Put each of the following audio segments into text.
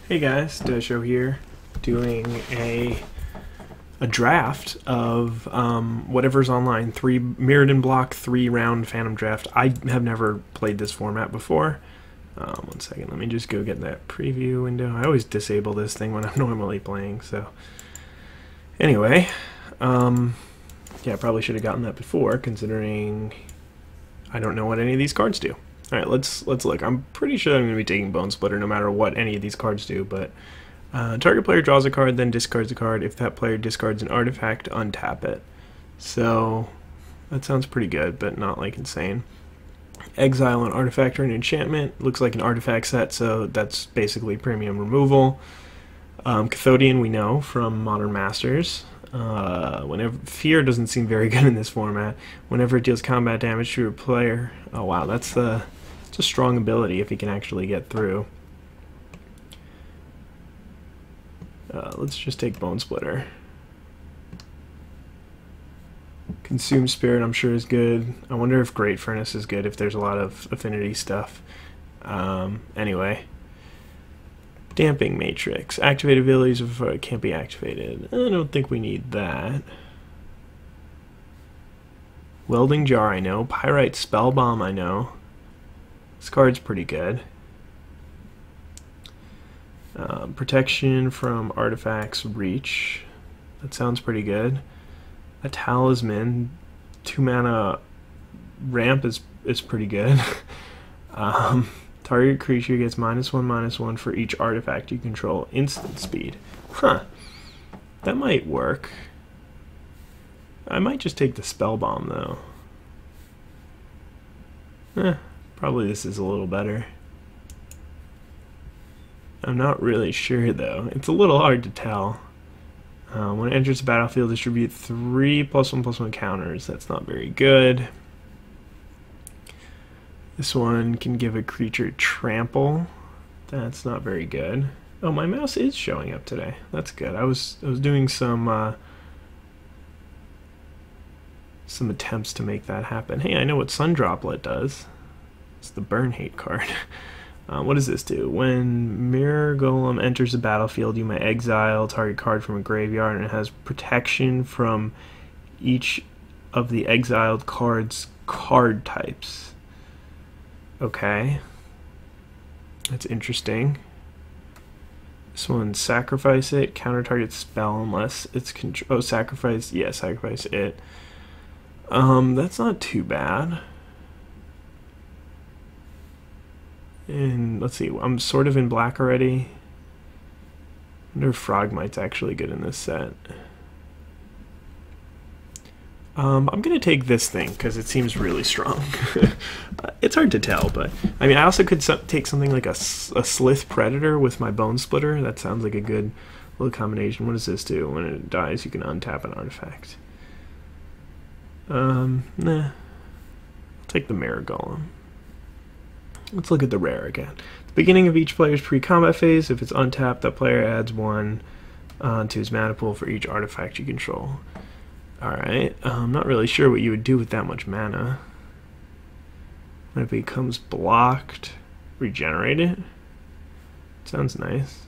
Hey guys, IzDaisho here, doing a draft of whatever's online. Mirrodin Block 3-round Phantom Draft. I have never played this format before. One second, let me just go get that preview window. I always disable this thing when I'm normally playing, so anyway, yeah, I probably should have gotten that before, considering I don't know what any of these cards do. All right, let's look. I'm pretty sure I'm going to be taking Bone Splitter no matter what any of these cards do, but target player draws a card, then discards a card. If that player discards an artifact, untap it. So that sounds pretty good, but not like insane. Exile an artifact or an enchantment. Looks like an artifact set, so that's basically premium removal. Cathodian we know from Modern Masters. Whenever Fear doesn't seem very good in this format. Whenever it deals combat damage to a player, oh wow, it's a strong ability if he can actually get through. Let's just take Bone Splitter. Consume Spirit I'm sure is good. I wonder if Great Furnace is good if there's a lot of affinity stuff. Anyway. Damping Matrix. Activate abilities if it can't be activated. I don't think we need that. Welding Jar I know. Pyrite Spell Bomb I know. This card's pretty good. Protection from artifacts Reach. That sounds pretty good. A Talisman. 2 mana ramp is pretty good. Target creature gets -1/-1 for each artifact you control. Instant speed. Huh. That might work. I might just take the Spell Bomb though. Probably this is a little better. I'm not really sure though. It's a little hard to tell. When it enters the battlefield, distribute 3 +1/+1 counters. That's not very good. This one can give a creature trample. That's not very good. Oh, my mouse is showing up today. That's good. I was doing some attempts to make that happen. Hey, I know what Sun Droplet does. It's the Burn Hate card. What does this do? When Mirror Golem enters the battlefield, you may exile target card from a graveyard, and it has protection from each of the exiled cards' card types. Okay. That's interesting. This one, sacrifice it, counter target spell unless it's oh, sacrifice, yeah, sacrifice it. That's not too bad. And let's see, I'm sort of in black already. I wonder if Frogmite's actually good in this set. I'm gonna take this thing because it seems really strong. It's hard to tell, but I mean, I also could take something like a Slith Predator with my Bone Splitter. That sounds like a good little combination. What does this do? When it dies, you can untap an artifact. Nah. I'll take the Mirror Golem. Let's look at the rare again. At the beginning of each player's pre-combat phase, if it's untapped, that player adds 1 to his mana pool for each artifact you control. Alright, I'm not really sure what you would do with that much mana. When it becomes blocked, regenerate it? Sounds nice.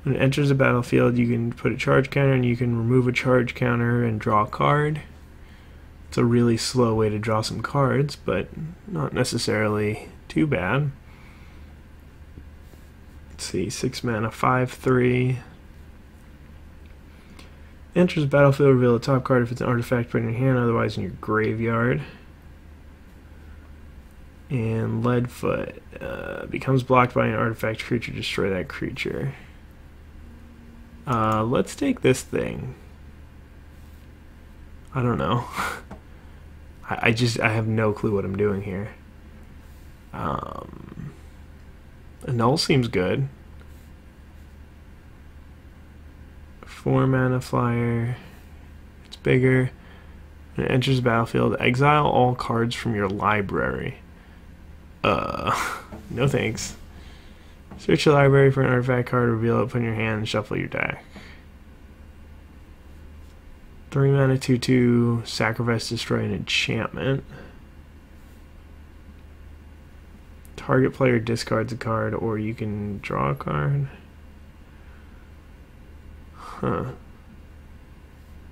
When it enters the battlefield, you can put a charge counter and you can remove a charge counter and draw a card. It's a really slow way to draw some cards, but not necessarily too bad. Let's see, 6 mana, 5/3. Enters the battlefield, reveal the top card if it's an artifact put in your hand, otherwise in your graveyard. And Leadfoot. Becomes blocked by an artifact creature, destroy that creature. Let's take this thing. I don't know. I have no clue what I'm doing here. A Null seems good. 4 mana flyer. It's bigger. When it enters the battlefield, exile all cards from your library. No thanks. Search your library for an artifact card, reveal it, put in your hand, and shuffle your deck. 3 mana 2/2, sacrifice, destroy an enchantment. Target player discards a card, or you can draw a card. Huh.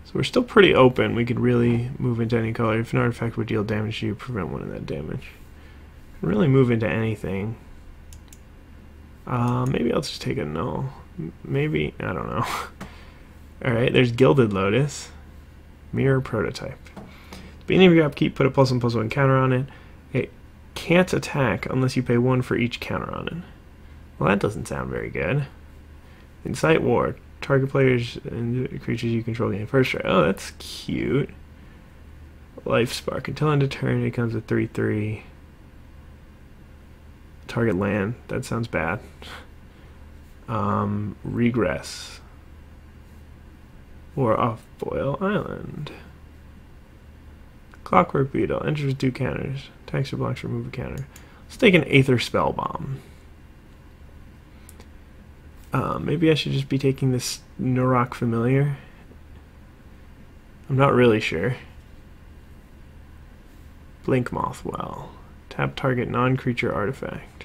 So we're still pretty open. We could really move into any color. If an artifact would deal damage to you, prevent one of that damage. Really move into anything. Maybe I'll just take a null. Maybe, I don't know. Alright, there's Gilded Lotus. Mirror Prototype. At the beginning of your upkeep, put a +1/+1 counter on it. It can't attack unless you pay 1 for each counter on it. Well, that doesn't sound very good. Incite War. Target players and creatures you control gain first strike. Oh, that's cute. Life Spark. Until end of turn, it comes a 3/3. Target land. That sounds bad. Regress. Or off Boil Island. Clockwork Beetle. Enters 2 counters. Attacks or blocks, remove a counter. Let's take an Aether Spell Bomb. Maybe I should just be taking this Nurok Familiar. I'm not really sure. Blink Mothwell. Tap target non-creature artifact.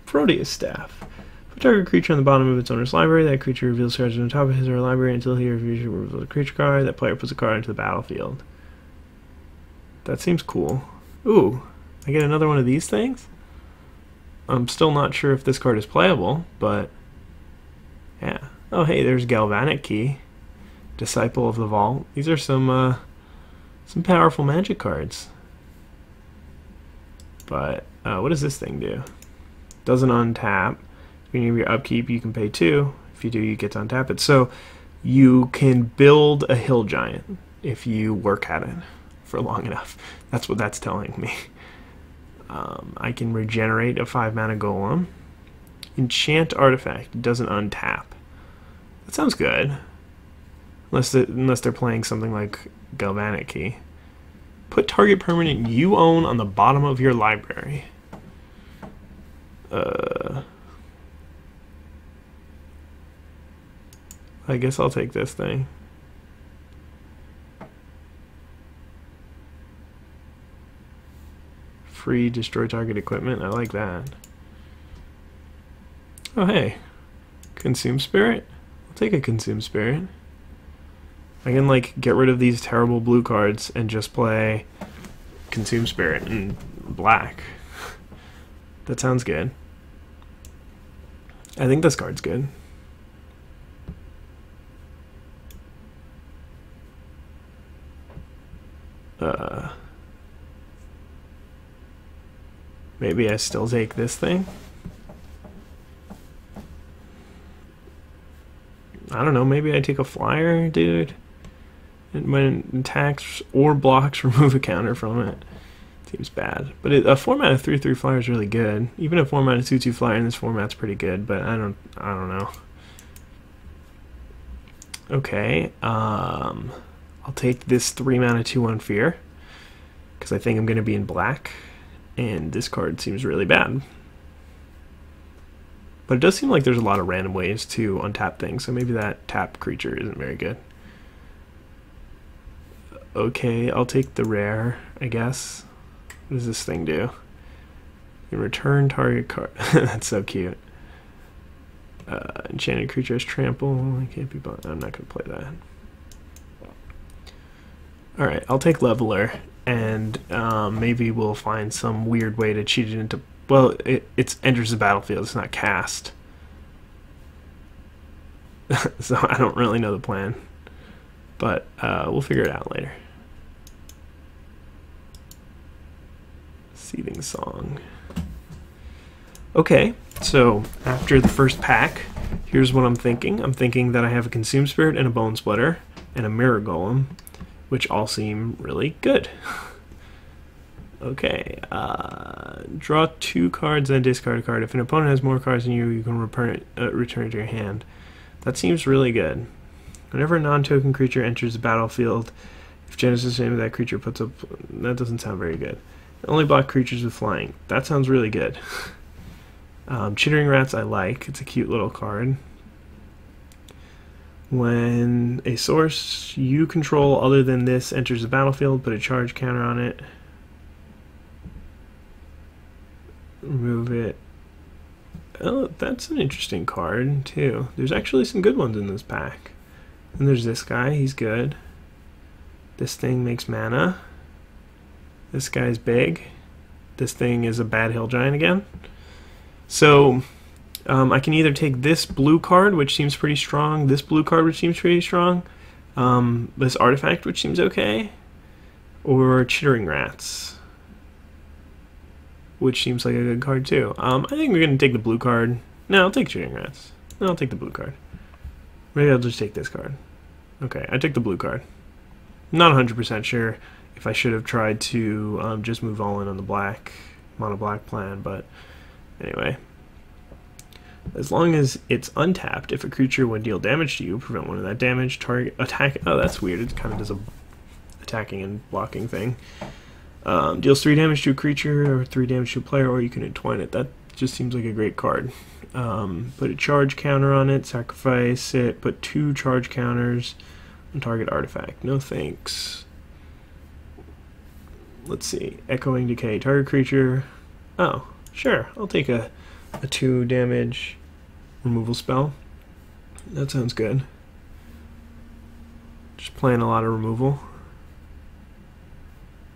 Proteus Staff. Put target creature on the bottom of its owner's library. That creature reveals cards on the top of his or her library until he or she reveals a creature card. That player puts a card into the battlefield. That seems cool. Ooh, I get another one of these things? I'm still not sure if this card is playable, but yeah. Oh, hey, there's Galvanic Key. Disciple of the Vault. These are some powerful magic cards. But what does this thing do? Doesn't untap. Beginning of your upkeep, you can pay 2. If you do, you get to untap it. So you can build a hill giant if you work at it for long enough. That's what that's telling me. I can regenerate a 5-mana golem. Enchant artifact. It doesn't untap. That sounds good. Unless they're playing something like Galvanic Key. Put target permanent you own on the bottom of your library. I guess I'll take this thing. Free destroy target equipment. I like that. Oh, hey. Consume Spirit? I'll take a Consume Spirit. I can, like, get rid of these terrible blue cards and just play Consume Spirit in black. That sounds good. I think this card's good. Maybe I still take this thing. I don't know, maybe I take a flyer, dude. And when it attacks or blocks, remove a counter from it. Seems bad. But a 4-mana 3/3 flyer is really good. Even a 4-mana 2/2 flyer in this format's pretty good, but I don't know. Okay, I'll take this 3-mana 2/1 Fear, because I think I'm going to be in black, and this card seems really bad. But it does seem like there's a lot of random ways to untap things, so maybe that tap creature isn't very good. Okay, I'll take the rare, I guess. What does this thing do? You can return target card. That's so cute. Enchanted creature has trample. I can't be bought. I'm not going to play that. Alright, I'll take Leveler, and maybe we'll find some weird way to cheat it into... Well, it enters the battlefield. It's not cast. So I don't really know the plan. But we'll figure it out later. Seething Song. Okay, so after the first pack, here's what I'm thinking. I'm thinking that I have a Consume Spirit and a Bone Splitter and a Mirror Golem, which all seem really good. Okay, draw 2 cards and discard a card. If an opponent has more cards than you, you can return it to your hand. That seems really good. Whenever a non-token creature enters the battlefield, if Genesis name of that creature puts up... That doesn't sound very good. Only block creatures with flying. That sounds really good. Chittering Rats I like. It's a cute little card. When a source you control other than this enters the battlefield, put a charge counter on it. Remove it. Oh, that's an interesting card, too. There's actually some good ones in this pack. And there's this guy, he's good. This thing makes mana. This guy's big. This thing is a bad hill giant again. So, I can either take this blue card, which seems pretty strong, this blue card, which seems pretty strong, this artifact, which seems okay, or Chittering Rats, which seems like a good card too. I think we're going to take the blue card. No, I'll take Chittering Rats. No, I'll take the blue card. Maybe I'll just take this card. Okay, I took the blue card. Not 100% sure if I should have tried to just move all in on the black, mono black plan, but anyway. As long as it's untapped, if a creature would deal damage to you, prevent one of that damage, target attack. Oh, that's weird. It kind of does a attacking and blocking thing. Deals 3 damage to a creature or 3 damage to a player, or you can entwine it. That just seems like a great card. Put a charge counter on it, sacrifice it, put 2 charge counters on target artifact. No thanks. Let's see. Echoing Decay. Target creature. Oh, sure. I'll take a 2 damage removal spell. That sounds good. Just playing a lot of removal.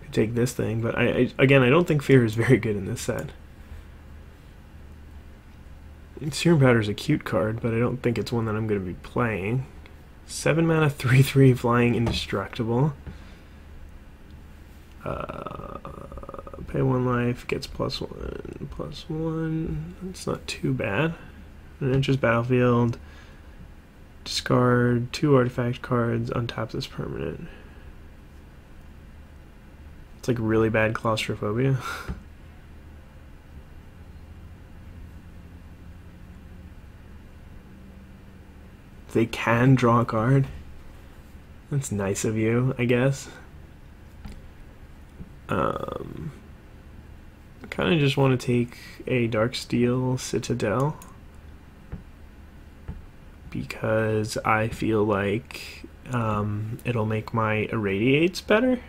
Could take this thing, but again, I don't think Fear is very good in this set. Serum Powder is a cute card, but I don't think it's one that I'm going to be playing. 7 mana, 3/3, flying, indestructible. Pay 1 life, gets +1/+1. It's not too bad. It enters battlefield. Discard 2 artifact cards, untap this permanent. It's like really bad claustrophobia. They can draw a card. That's nice of you, I guess. Kind of just want to take a Darksteel Citadel because I feel like it'll make my Irradiates better.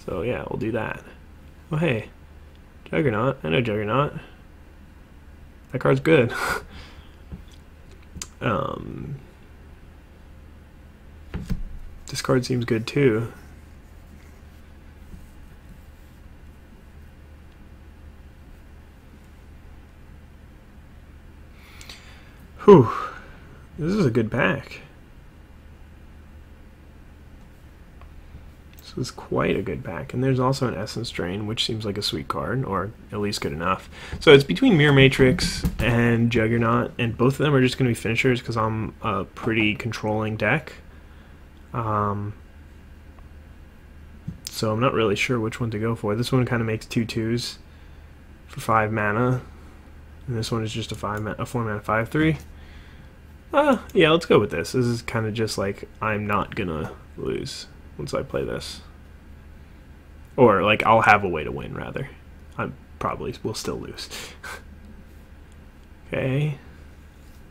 So yeah, we'll do that. Oh hey, Juggernaut. I know Juggernaut. That card's good. This card seems good too. Whew, this is a good pack. This is quite a good pack. And there's also an Essence Drain, which seems like a sweet card, or at least good enough. So it's between Mirror Matrix and Juggernaut, and both of them are just going to be finishers because I'm a pretty controlling deck. So I'm not really sure which one to go for. This one kind of makes 2/2s for 5 mana, and this one is just a 4 mana 5/3. Yeah, let's go with this. This is kind of just like I'm not gonna lose once I play this, or like I'll have a way to win. Rather, I probably will still lose. Okay,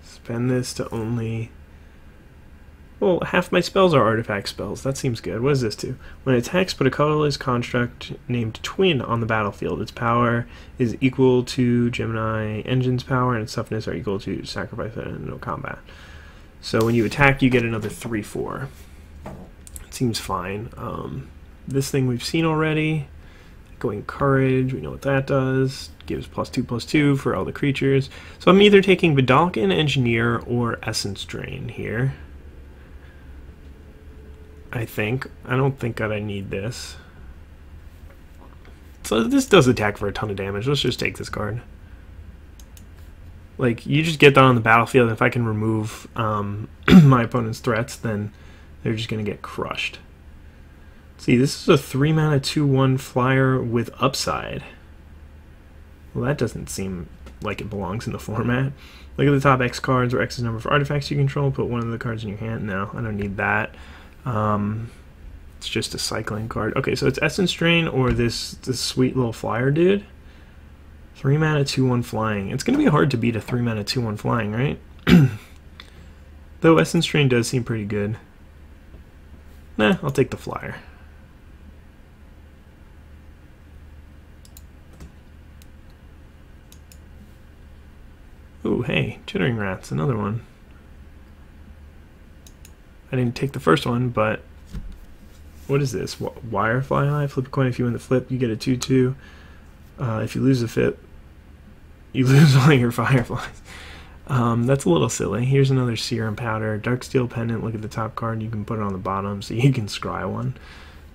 spend this to only. Well, half my spells are artifact spells. That seems good. What does this do? When it attacks, put a colorless construct named Twin on the battlefield. Its power is equal to Gemini Engine's power, and its toughness are equal to sacrifice and no combat. So when you attack, you get another 3/4. It seems fine. This thing we've seen already. Going Courage, we know what that does. Gives +2/+2 for all the creatures. So I'm either taking Vidalcan Engineer or Essence Drain here. I think. I don't think that I need this. So this does attack for a ton of damage. Let's just take this card. Like, you just get that on the battlefield, and if I can remove my opponent's threats, then they're just going to get crushed. See, this is a 3 mana 2/1 flyer with upside. Well, that doesn't seem like it belongs in the format. Look at the top X cards, or X's number of artifacts you control. Put one of the cards in your hand. No, I don't need that. It's just a cycling card. Okay, so it's Essence Drain or this sweet little flyer dude. 3 mana 2/1 flying. It's going to be hard to beat a 3 mana 2/1 flying, right? Though Essence Drain does seem pretty good. Nah, I'll take the flyer. Ooh, hey, Chittering Rats, another one. I didn't take the first one, but what is this? Wire Fly Eye? Flip a coin. If you win the flip, you get a 2/2. If you lose the flip, you lose all your fireflies. That's a little silly. Here's another Serum Powder. Dark Steel Pendant. Look at the top card. You can put it on the bottom so you can scry one.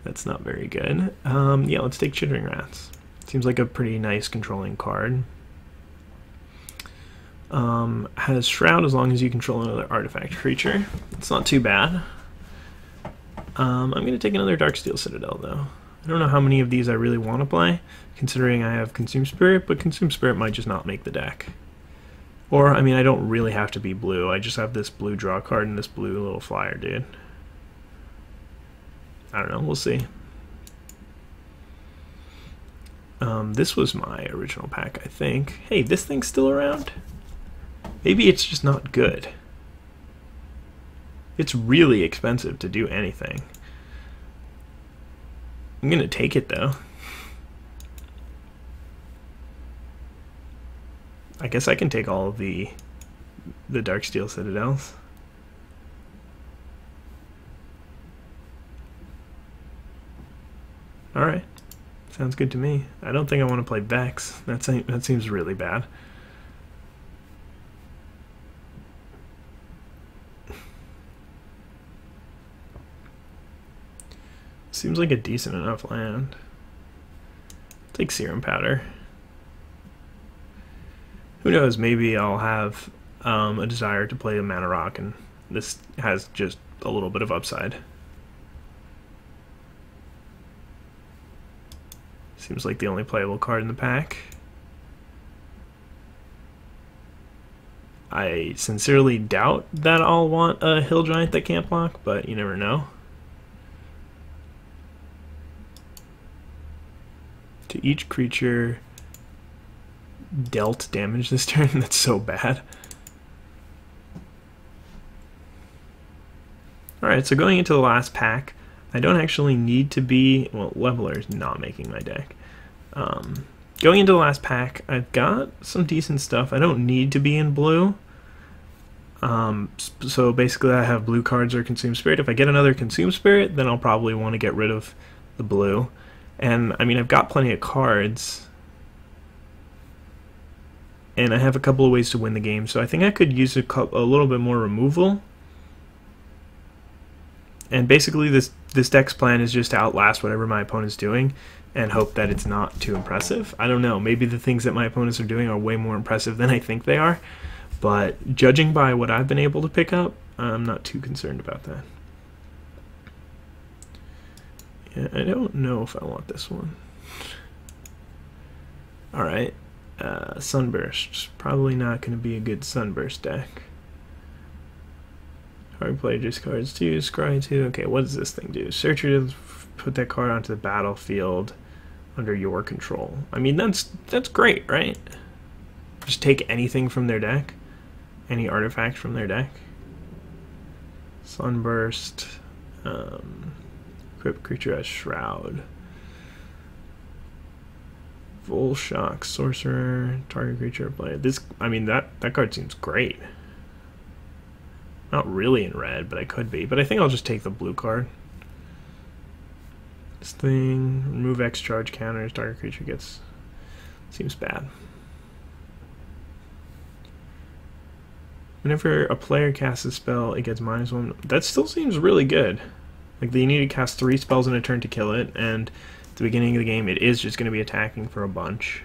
That's not very good. Yeah, let's take Chittering Rats. Seems like a pretty nice controlling card. Has Shroud as long as you control another artifact creature. It's not too bad. I'm going to take another Darksteel Citadel, though. I don't know how many of these I really want to play, considering I have Consume Spirit, but Consume Spirit might just not make the deck. Or, I mean, I don't really have to be blue. I just have this blue draw card and this blue little flyer, dude. I don't know. We'll see. This was my original pack, I think. Hey, this thing's still around? Maybe it's just not good. It's really expensive to do anything. I'm gonna take it though. I guess I can take all of the Darksteel Citadels. Alright. Sounds good to me. I don't think I want to play Vex. That seems really bad. Seems like a decent enough land. Take Serum Powder. Who knows, maybe I'll have a desire to play a Mana Rock, and this has just a little bit of upside. Seems like the only playable card in the pack. I sincerely doubt that I'll want a Hill Giant that can't block, but you never know. To each creature dealt damage this turn. That's so bad. Alright, so going into the last pack, I don't actually need to be... Well, Leveler's not making my deck. Going into the last pack, I've got some decent stuff. I don't need to be in blue. So basically I have blue cards or Consume Spirit. If I get another Consume Spirit, then I'll probably want to get rid of the blue. And, I mean, I've got plenty of cards. And I have a couple of ways to win the game. So I think I could use a little bit more removal. And basically this deck's plan is just to outlast whatever my opponent's doing and hope that it's not too impressive. I don't know, maybe the things that my opponents are doing are way more impressive than I think they are, but judging by what I've been able to pick up, I'm not too concerned about that. Yeah, I don't know if I want this one. Alright, Sunburst. Probably not going to be a good Sunburst deck. Hard player discards 2, scry 2. Okay, what does this thing do? Searcher, put that card onto the battlefield under your control. I mean, that's great, right? Just take anything from their deck. Any artifact from their deck. Sunburst. Equip creature as Shroud. Volshock, Sorcerer, target creature player. This, I mean, that card seems great. Not really in red, but I could be. But I think I'll just take the blue card. This thing, remove X charge counters, target creature gets... Seems bad. Whenever a player casts a spell, it gets -1. That still seems really good. Like, you need to cast 3 spells in a turn to kill it, and at the beginning of the game, it is just going to be attacking for a bunch.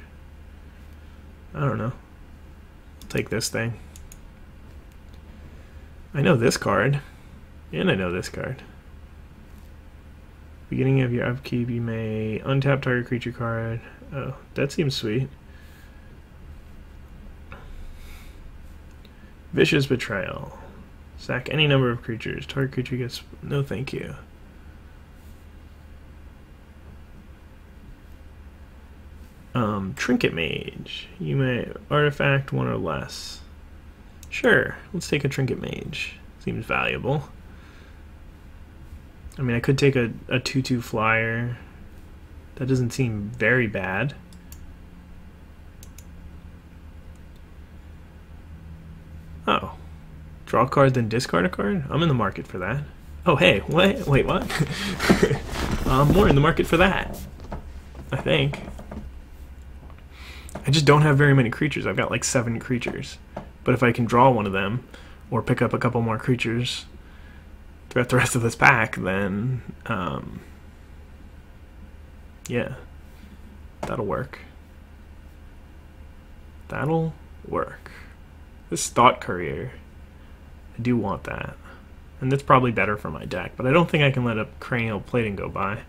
I don't know. I'll take this thing. I know this card, and I know this card. Beginning of your upkeep, you may untap target creature card. Oh, that seems sweet. Vicious Betrayal. Sack any number of creatures. Target creature gets... No, thank you. Trinket Mage. You may artifact 1 or less. Sure, let's take a Trinket Mage. Seems valuable. I mean, I could take a 2/2 flyer. That doesn't seem very bad. Oh. Draw a card, then discard a card? I'm in the market for that. Oh, hey, what? Wait, what? We're in the market for that. I think. I just don't have very many creatures. I've got like 7 creatures. But if I can draw one of them, or pick up a couple more creatures throughout the rest of this pack, then, yeah, that'll work. That'll work. This Thought Courier, I do want that. And that's probably better for my deck, but I don't think I can let a Cranial Plating go by.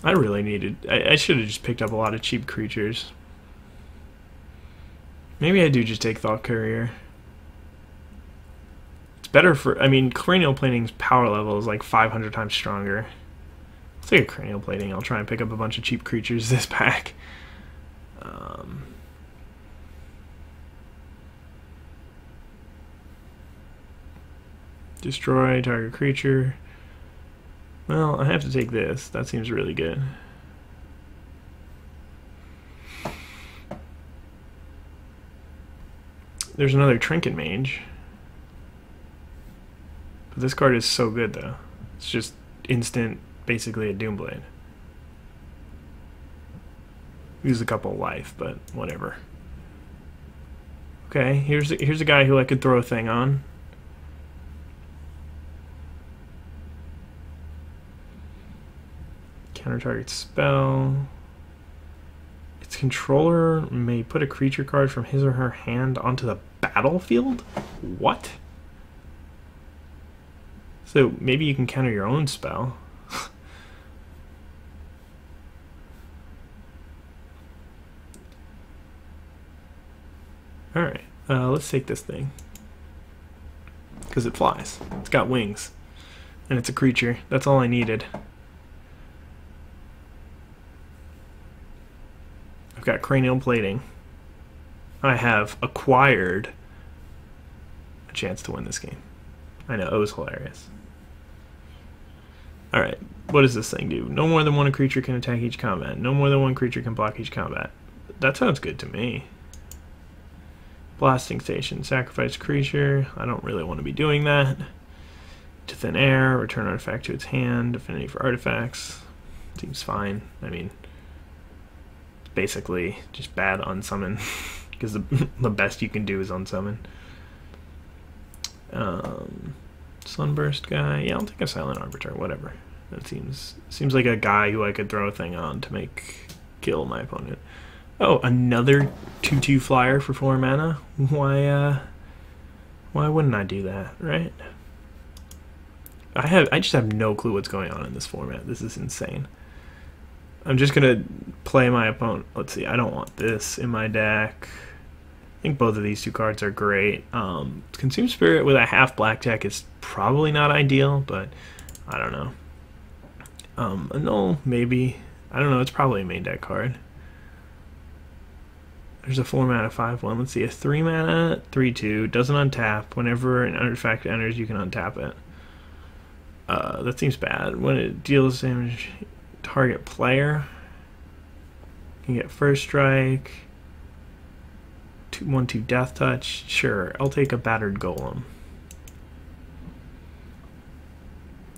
I really needed... I should have just picked up a lot of cheap creatures. Maybe I do just take Thought Courier. It's better for... I mean, Cranial Plating's power level is like 500 times stronger. I'll take a Cranial Plating. I'll try and pick up a bunch of cheap creatures this pack. Destroy target creature. Well, I have to take this. That seems really good. There's another Trinket Mage. But this card is so good, though. It's just instant, basically a Doomblade. Use a couple of life, but whatever. Okay, here's a guy who I could throw a thing on. Counter target spell. Its controller may put a creature card from his or her hand onto the battlefield? What? So maybe you can counter your own spell. Alright, let's take this thing. Because it flies. It's got wings. And it's a creature. That's all I needed. I've got Cranial Plating. I have acquired a chance to win this game. I know, it was hilarious. Alright, what does this thing do? No more than one creature can attack each combat. No more than one creature can block each combat. That sounds good to me. Blasting Station. Sacrifice creature. I don't really want to be doing that. To thin air. Return artifact to its hand. Affinity for artifacts. Seems fine. I mean... basically just bad unsummon because the best you can do is unsummon. Sunburst guy, yeah, I'll take a Silent Arbiter, whatever. That seems like a guy who I could throw a thing on to make kill my opponent. Oh, another 2/2 flyer for 4 mana. Why wouldn't I do that, right? I just have no clue what's going on in this format. This is insane. I'm just gonna play my opponent. Let's see, I don't want this in my deck. I think both of these 2 cards are great. Consume Spirit with a half black deck is probably not ideal, but I don't know. Annul, maybe. I don't know, it's probably a main deck card. There's a 4 mana 5/1. Let's see, a 3 mana 3/2 doesn't untap. Whenever an artifact enters, you can untap it. That seems bad. When it deals damage, target player can get first strike. 1/2 death touch. Sure, I'll take a battered golem.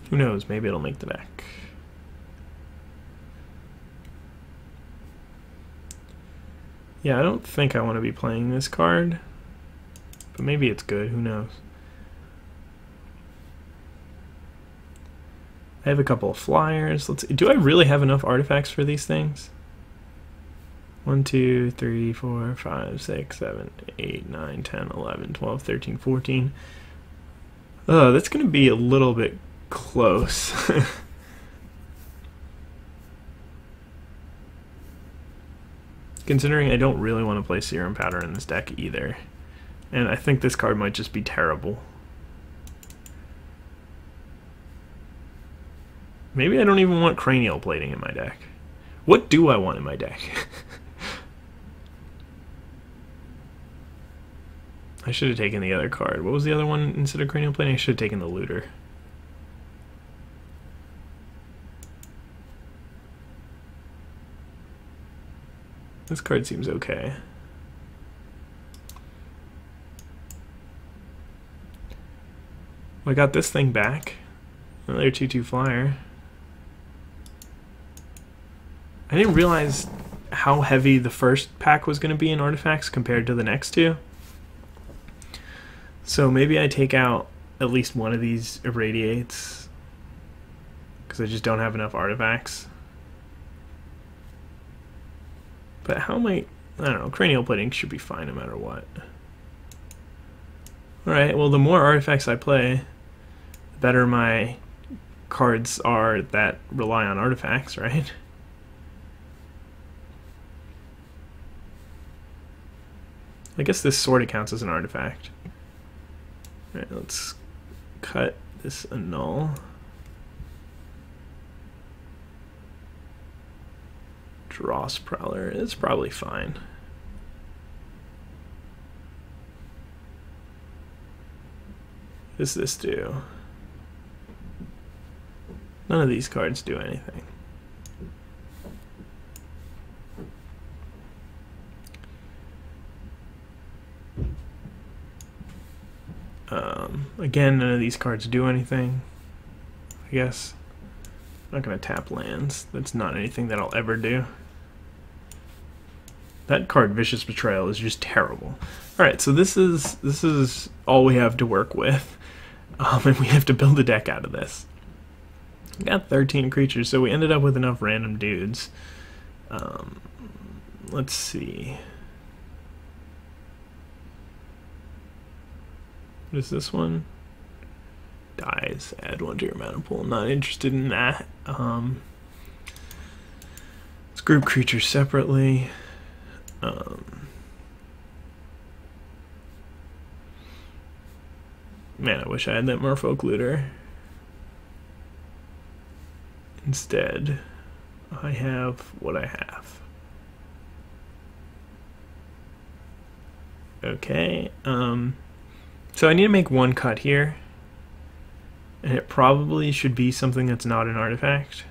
Who knows? Maybe it'll make the deck. Yeah, I don't think I want to be playing this card, but maybe it's good. Who knows? I have a couple of flyers. Let's see. Do I really have enough artifacts for these things? 1, 2, 3, 4, 5, 6, 7, 8, 9, 10, 11, 12, 13, 14. That's going to be a little bit close. Considering I don't really want to play Serum Powder in this deck either. And I think this card might just be terrible. Maybe I don't even want Cranial Plating in my deck. What do I want in my deck? I should have taken the other card. What was the other one instead of Cranial Plating? I should have taken the Looter. This card seems okay. I got this thing back. Another 2/2 flyer. I didn't realize how heavy the first pack was going to be in artifacts compared to the next two. So maybe I take out at least one of these irradiates because I just don't have enough artifacts. But how am I don't know, cranial plating should be fine no matter what. Alright, well the more artifacts I play, the better my cards are that rely on artifacts, right? I guess this sort of counts as an artifact. Alright, let's cut this annul. Dross Prowler is probably fine. What does this do? None of these cards do anything. Again, none of these cards do anything, I guess. I'm not going to tap lands. That's not anything that I'll ever do. That card, Vicious Betrayal, is just terrible. Alright, so this is all we have to work with. And we have to build a deck out of this. We got 13 creatures, so we ended up with enough random dudes. Let's see. What is this one? Dies. Add one to your mana pool. Not interested in that. Let's group creatures separately. Man, I wish I had that Merfolk Looter. Instead, I have what I have. Okay, so I need to make one cut here. And it probably should be something that's not an artifact.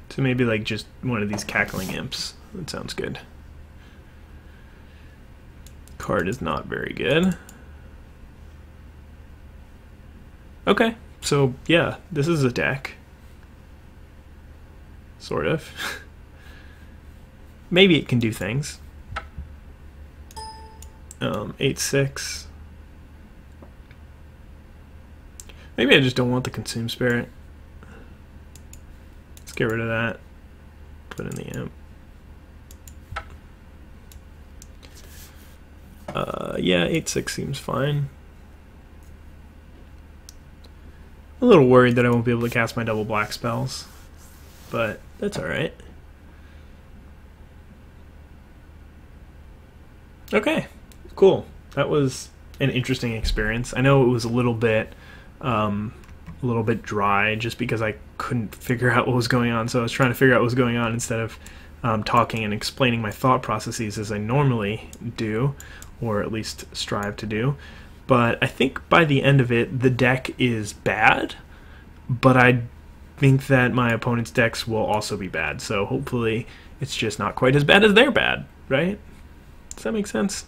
So maybe like just one of these cackling imps. That sounds good. Card is not very good. Okay, so yeah, this is a deck. Sort of. Maybe it can do things. 8/6. Maybe I just don't want the Consume Spirit. Let's get rid of that. Put in the imp. Yeah, 8/6 seems fine. I'm a little worried that I won't be able to cast my double black spells, but that's alright. Okay, cool. That was an interesting experience. I know it was a little bit dry just because I couldn't figure out what was going on, so I was trying to figure out what was going on instead of talking and explaining my thought processes as I normally do, or at least strive to do. But I think by the end of it, the deck is bad, but I think that my opponent's decks will also be bad, so hopefully it's just not quite as bad as they're bad, right? Does that make sense?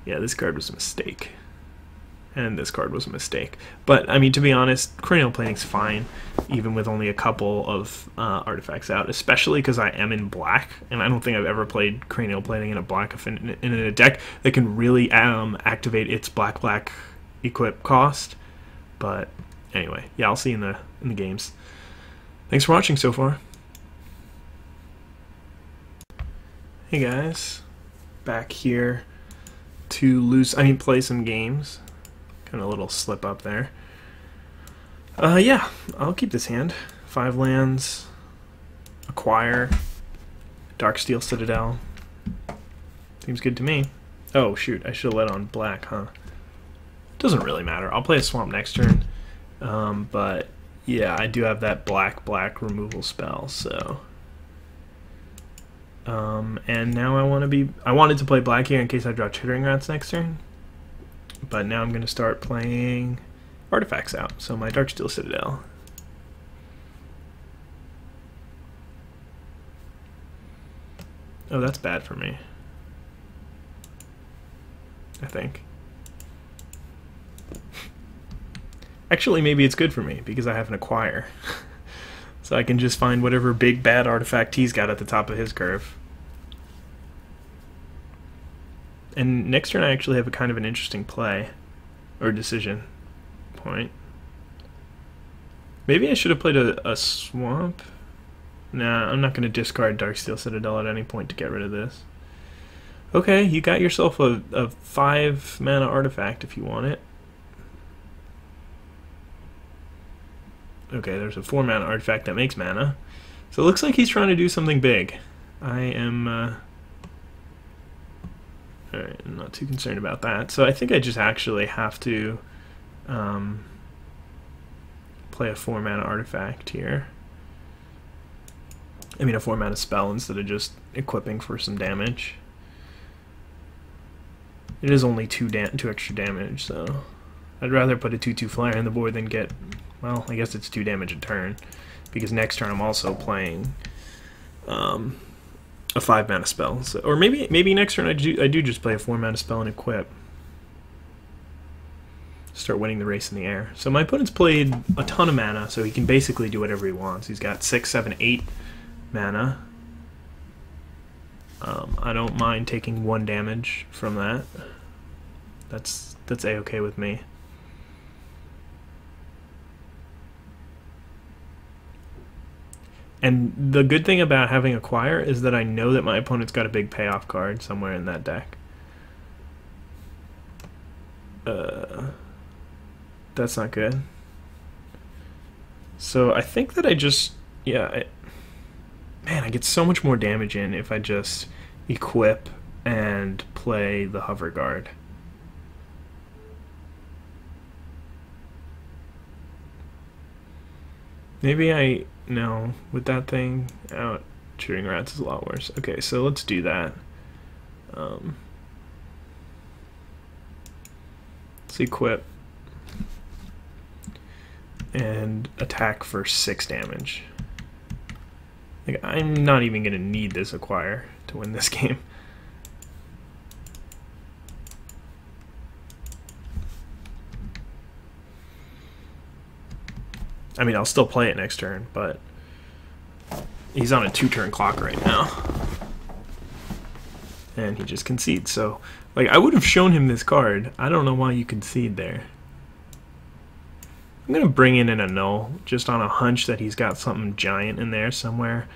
Yeah, this card was a mistake. And this card was a mistake. But, I mean, to be honest, Cranial Plating's fine, even with only a couple of artifacts out, especially because I am in black, and I don't think I've ever played Cranial Plating in a black in a deck that can really activate its black equip cost. But, anyway, yeah, I'll see you in the games. Thanks for watching so far. Hey guys, back here to play some games. Kind of a little slip up there. Yeah, I'll keep this hand. 5 lands, acquire, Darksteel Citadel. Seems good to me. Oh shoot, I should have let on black, huh? Doesn't really matter. I'll play a swamp next turn. But yeah, I do have that black removal spell, so. And now I wanted to play black here in case I draw Chittering Rats next turn. But now I'm going to start playing artifacts out. So my Darksteel Citadel. Oh, that's bad for me, I think. Actually, maybe it's good for me, because I have an acquire. So I can just find whatever big bad artifact he's got at the top of his curve. And next turn I actually have a kind of an interesting play, or decision point. Maybe I should have played a swamp. Nah, I'm not going to discard Darksteel Citadel at any point to get rid of this. Okay, you got yourself a 5 mana artifact if you want it. Okay, there's a 4 mana artifact that makes mana. So it looks like he's trying to do something big. I am alright, I'm not too concerned about that. So I think I just actually have to play a 4 mana artifact here. I mean a 4 mana spell instead of just equipping for some damage. It is only 2 extra damage, so I'd rather put a 2/2 flyer on the board than get, well, I guess it's 2 damage a turn, because next turn I'm also playing a 5 mana spell. So, or maybe next turn I do just play a 4 mana spell and equip. Start winning the race in the air. So my opponent's played a ton of mana, so he can basically do whatever he wants. He's got 6, 7, 8 mana. I don't mind taking 1 damage from that. That's a-okay with me. And the good thing about having Acquire is that I know that my opponent's got a big payoff card somewhere in that deck. That's not good. So I think that I just, yeah, man, I get so much more damage in if I just equip and play the Hover Guard. Maybe no, with that thing out, shooting rats is a lot worse. Okay, so let's do that. Let's equip and attack for 6 damage. Like, I'm not even going to need this Acquire to win this game. I mean, I'll still play it next turn, but he's on a 2-turn clock right now. And he just concedes. So, like, I would have shown him this card. I don't know why you concede there. I'm going to bring in an Annul, just on a hunch that he's got something giant in there somewhere.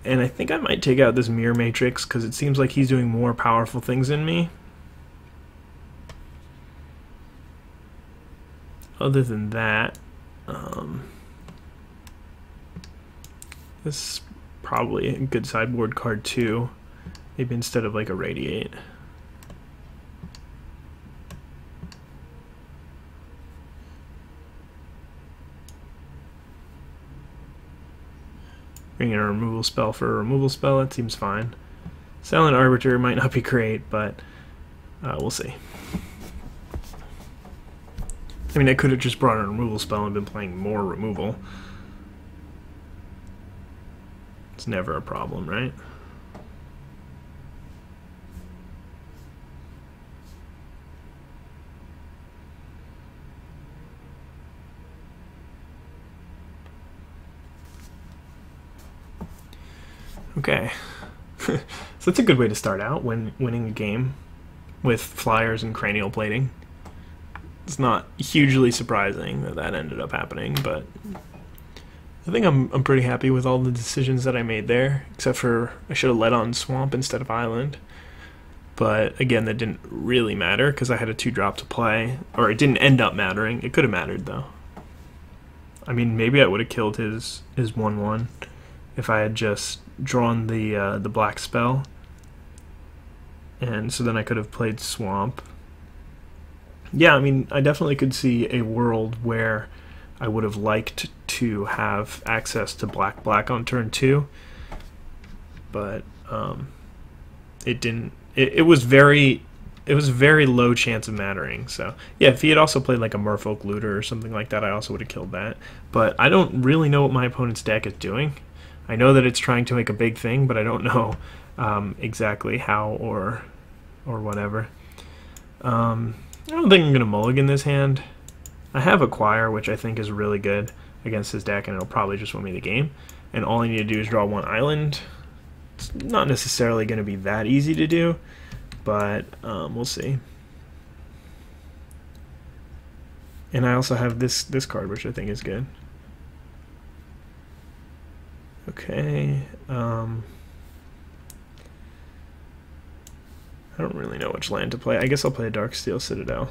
And I think I might take out this Mirror Matrix, because it seems like he's doing more powerful things than me. Other than that, this is probably a good sideboard card too. Maybe instead of like a Radiate. Bring in a removal spell for a removal spell, that seems fine. Silent Arbiter might not be great, but we'll see. I mean, I could have just brought in a removal spell and been playing more removal. It's never a problem, right? Okay. So that's a good way to start out when winning a game with flyers and cranial plating. It's not hugely surprising that that ended up happening, but I think I'm pretty happy with all the decisions that I made there, except for I should have led on Swamp instead of Island. But again, that didn't really matter because I had a 2-drop to play, or it didn't end up mattering. It could have mattered though. I mean, maybe I would have killed his 1/1 if I had just drawn the black spell, and so then I could have played Swamp. Yeah, I mean, I definitely could see a world where I would have liked to have access to black on turn 2, but it didn't. It was very low chance of mattering. So yeah, if he had also played like a Merfolk Looter or something like that, I also would have killed that. But I don't really know what my opponent's deck is doing. I know that it's trying to make a big thing, but I don't know exactly how or whatever. I don't think I'm going to mulligan this hand. I have Acquire, which I think is really good against his deck, and it'll probably just win me the game. And all I need to do is draw one island. It's not necessarily going to be that easy to do, but we'll see. And I also have this card, which I think is good. Okay. I don't really know which land to play. I guess I'll play a Darksteel Citadel,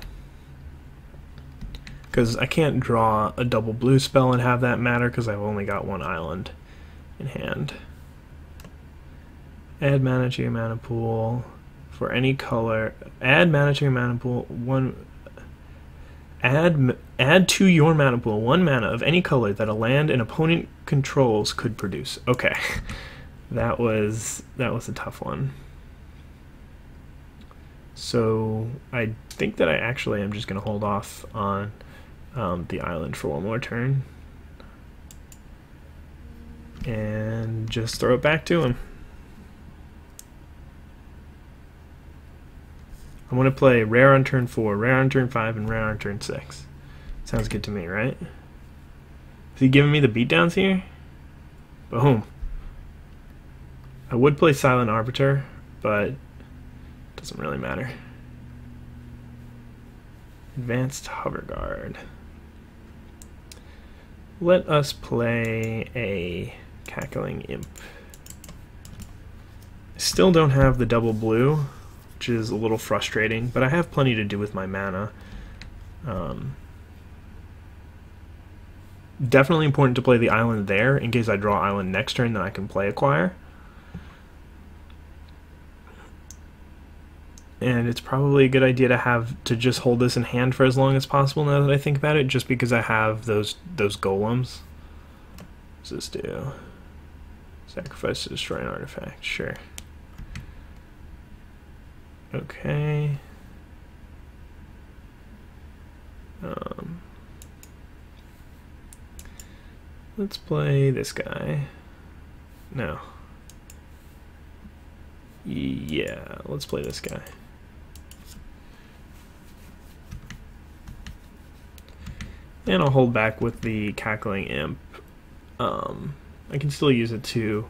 because I can't draw a double blue spell and have that matter, because I've only got one island in hand. Add mana to your mana pool for any color. Add mana to your mana pool. Add to your mana pool 1 mana of any color that a land an opponent controls could produce. Okay, that was a tough one. So I think that I actually am just going to hold off on the island for one more turn and just throw it back to him. I'm going to play rare on turn 4, rare on turn 5, and rare on turn 6. Sounds good to me, right? Is he giving me the beatdowns here? Boom. I would play Silent Arbiter, but doesn't really matter. Advanced Hover Guard. Let us play a Cackling Imp. I still don't have the double blue, which is a little frustrating, but I have plenty to do with my mana. Definitely important to play the island there in case I draw island next turn, then I can play Acquire. And it's probably a good idea to just hold this in hand for as long as possible now that I think about it, just because I have those golems. What's this do? Sacrifice to destroy an artifact, sure. Okay. Let's play this guy. No. Yeah, let's play this guy. And I'll hold back with the Cackling Imp. I can still use it to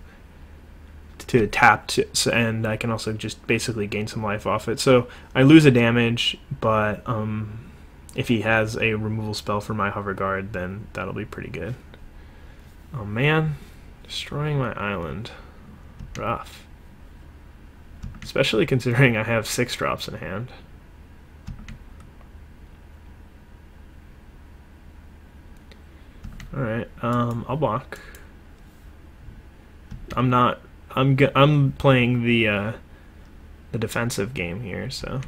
tap, and I can also just basically gain some life off it. So I lose a damage, but if he has a removal spell for my Hover Guard, then that'll be pretty good. Oh man, destroying my island. Rough. Especially considering I have 6 drops in hand. Alright, I'll block. I'm playing the defensive game here, so.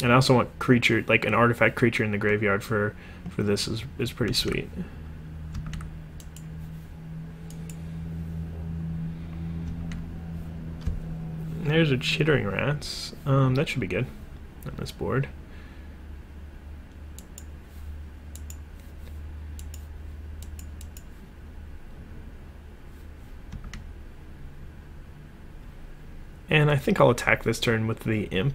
And I also want creature, like an artifact creature in the graveyard for this is pretty sweet. There's a Chittering Rats. That should be good on this board. And I think I'll attack this turn with the Imp.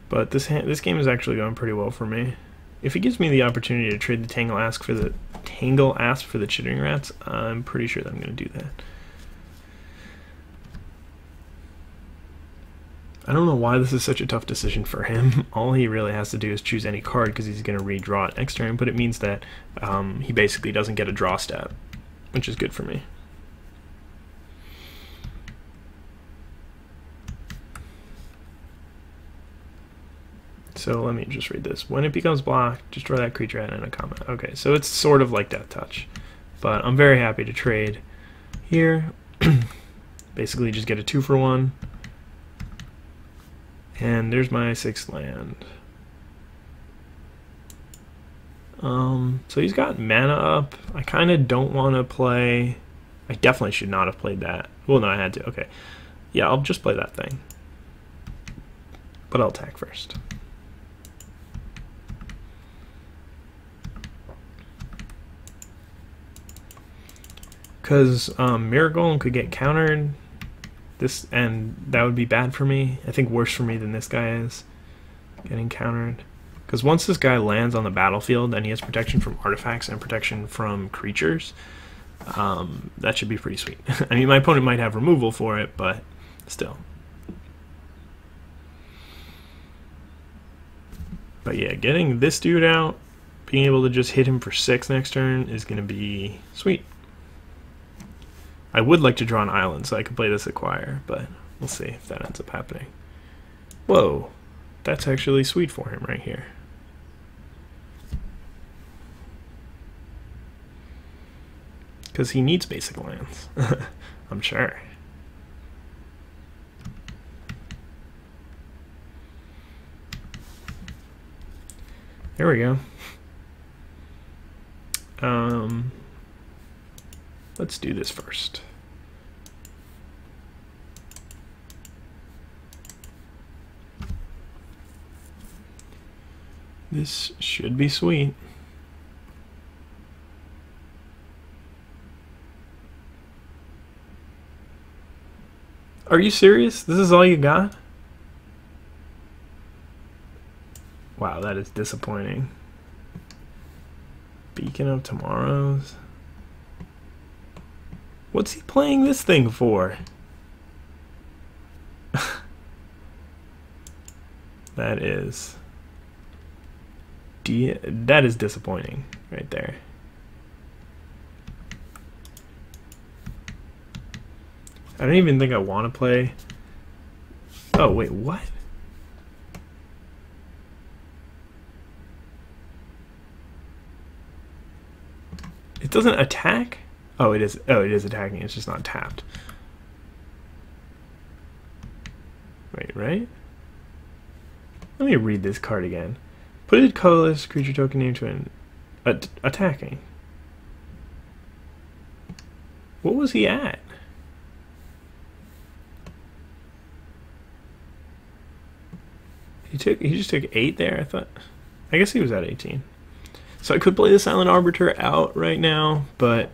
But this game is actually going pretty well for me. If he gives me the opportunity to trade the Tangle Asp for the Chittering Rats, I'm pretty sure that I'm going to do that. I don't know why this is such a tough decision for him. All he really has to do is choose any card because he's going to redraw it next turn, but it means that he basically doesn't get a draw stat, which is good for me. So let me just read this. When it becomes blocked, destroy that creature and end a combat. Okay, so it's sort of like Death Touch, but I'm very happy to trade here. Basically just get a 2-for-1. And there's my 6th land. So he's got mana up. I kind of don't want to play. I definitely should not have played that. Well, no, I had to. Okay. Yeah, I'll just play that thing. But I'll attack first. Because Mirror Golem could get countered, this, and that would be bad for me. I think worse for me than this guy is getting countered. Because once this guy lands on the battlefield and he has protection from artifacts and protection from creatures, that should be pretty sweet. I mean, my opponent might have removal for it, but still. But yeah, getting this dude out, being able to just hit him for 6 next turn is going to be sweet. I would like to draw an island so I can play this Acquire, but we'll see if that ends up happening. Whoa, that's actually sweet for him right here. Because he needs basic lands, I'm sure. There we go. Let's do this first. This should be sweet. Are you serious? This is all you got? Wow, that is disappointing. Beacon of Tomorrows. What's he playing this thing for? That is disappointing right there. I don't even think I want to play. Oh wait, what? It doesn't attack? Oh, it is. Oh, it is attacking. It's just not tapped. Wait, right? Let me read this card again. Put a colorless creature token into an attacking. What was he at? He just took 8 there, I thought. I guess he was at 18. So I could play the Silent Arbiter out right now, but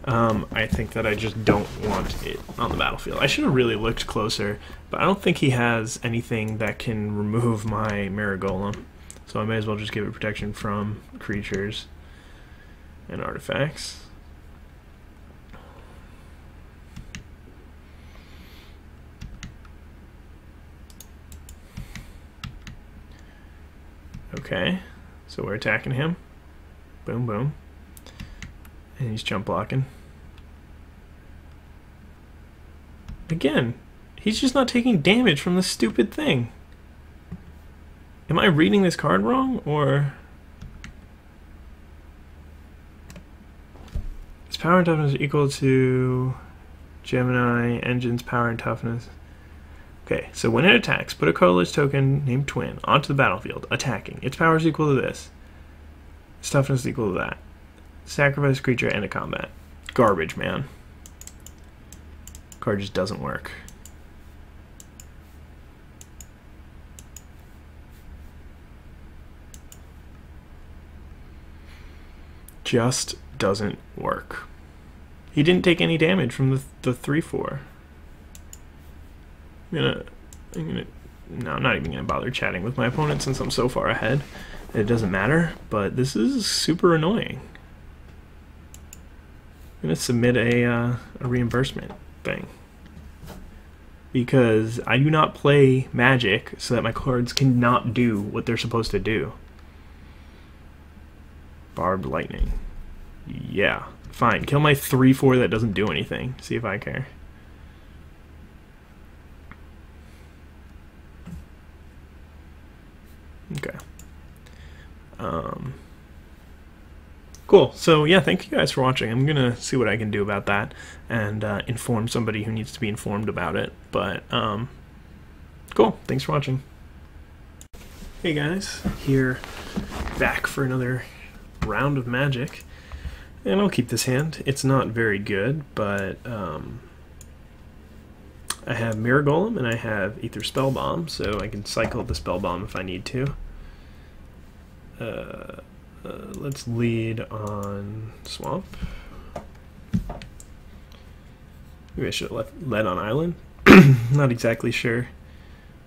I think that I just don't want it on the battlefield. I should have really looked closer, but I don't think he has anything that can remove my Mirror Golem. So I may as well just give it protection from creatures and artifacts. Okay, so we're attacking him. Boom, boom. And he's jump blocking. Again, he's just not taking damage from this stupid thing. Am I reading this card wrong, or... His power and toughness is equal to Gemini Engine's power and toughness. Okay, so when it attacks, put a colorless token named Twin onto the battlefield, attacking. Its power is equal to this. Its toughness is equal to that. Sacrifice a creature, end of combat. Garbage, man. Card just doesn't work. Just doesn't work. He didn't take any damage from the 3/4. No, I'm not even gonna bother chatting with my opponent since I'm so far ahead. It doesn't matter, but this is super annoying. I'm gonna submit a reimbursement thing because I do not play Magic so that my cards cannot do what they're supposed to do. Barbed Lightning. Yeah, fine. Kill my 3/4 that doesn't do anything. See if I care. Okay. Cool. So yeah, thank you guys for watching. I'm gonna see what I can do about that and inform somebody who needs to be informed about it. But cool. Thanks for watching. Hey guys, here back for another round of Magic, and I'll keep this hand. It's not very good, but I have Mirror Golem and I have Ether Spellbomb, so I can cycle the Spellbomb if I need to. Let's lead on Swamp. Maybe I should have led on island. Not exactly sure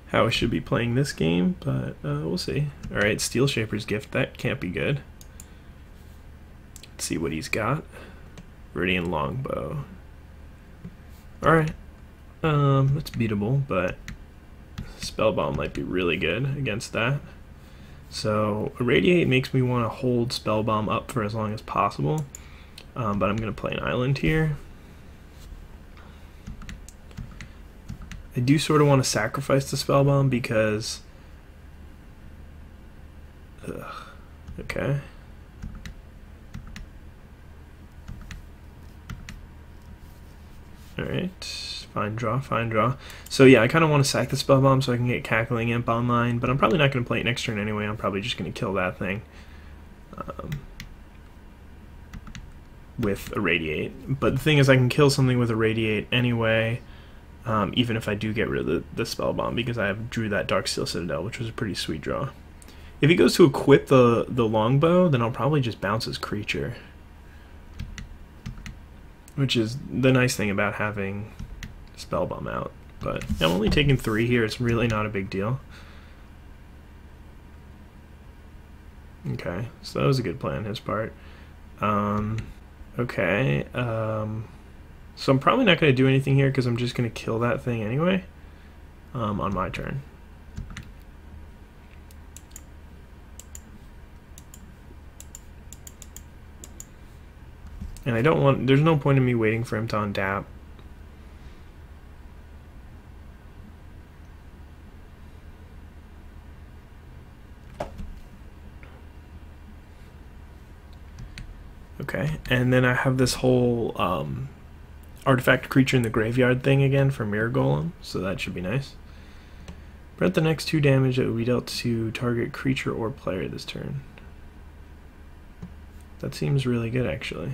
how I should be playing this game, but we'll see. Alright, Steel Shaper's Gift. That can't be good. Let's see what he's got. Mirrodin Longbow. Alright. That's beatable, but Spellbomb might be really good against that. So Irradiate makes me want to hold Spellbomb up for as long as possible, but I'm going to play an island here. I do sort of want to sacrifice the Spellbomb because... okay. Alright, fine draw, fine draw. So yeah, I kind of want to sack the Spellbomb so I can get Cackling Imp online, but I'm probably not going to play it next turn anyway. I'm probably just going to kill that thing with Irradiate. But the thing is, I can kill something with Irradiate anyway, even if I do get rid of the Spellbomb, because I drew that Darksteel Citadel, which was a pretty sweet draw. If he goes to equip the Longbow, then I'll probably just bounce his creature, which is the nice thing about having Spellbomb out. But I'm only taking 3 here. It's really not a big deal. Okay, so that was a good play on his part. Okay, so I'm probably not going to do anything here because I'm just going to kill that thing anyway on my turn. And I don't want, there's no point in me waiting for him to untap. Okay, and then I have this whole artifact creature in the graveyard thing again for Mirror Golem, so that should be nice. Prevent the next 2 damage that will be dealt to target creature or player this turn. That seems really good, actually.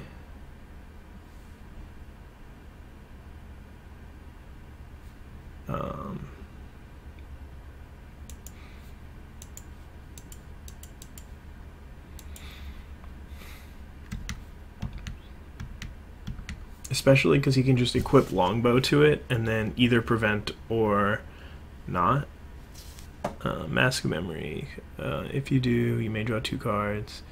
Especially because he can just equip Longbow to it and then either prevent or not. Mask of Memory. If you do, you may draw 2 cards.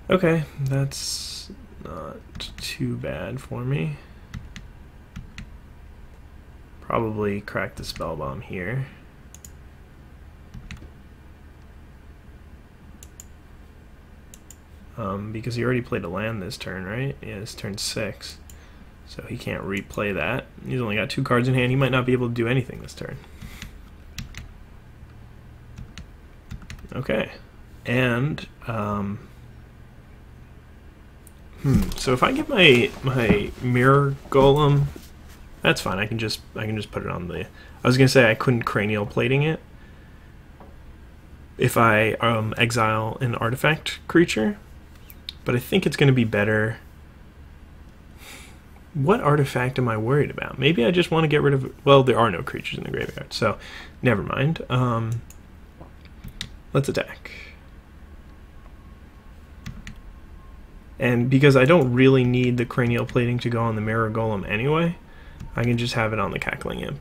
Okay, that's not too bad for me. Probably crack the Spellbomb here. Because he already played a land this turn, right? Yeah, it's turn 6. So he can't replay that. He's only got 2 cards in hand. He might not be able to do anything this turn. Okay. And, so if I get my Mirror Golem, that's fine. I can just put it on the... I was gonna say I couldn't cranial plating it if I exile an artifact creature, but I think it's gonna be better. What artifact am I worried about? Maybe I just want to get rid of... Well, there are no creatures in the graveyard, so never mind. Let's attack. And because I don't really need the cranial plating to go on the Mirror Golem anyway, I can just have it on the Cackling Imp.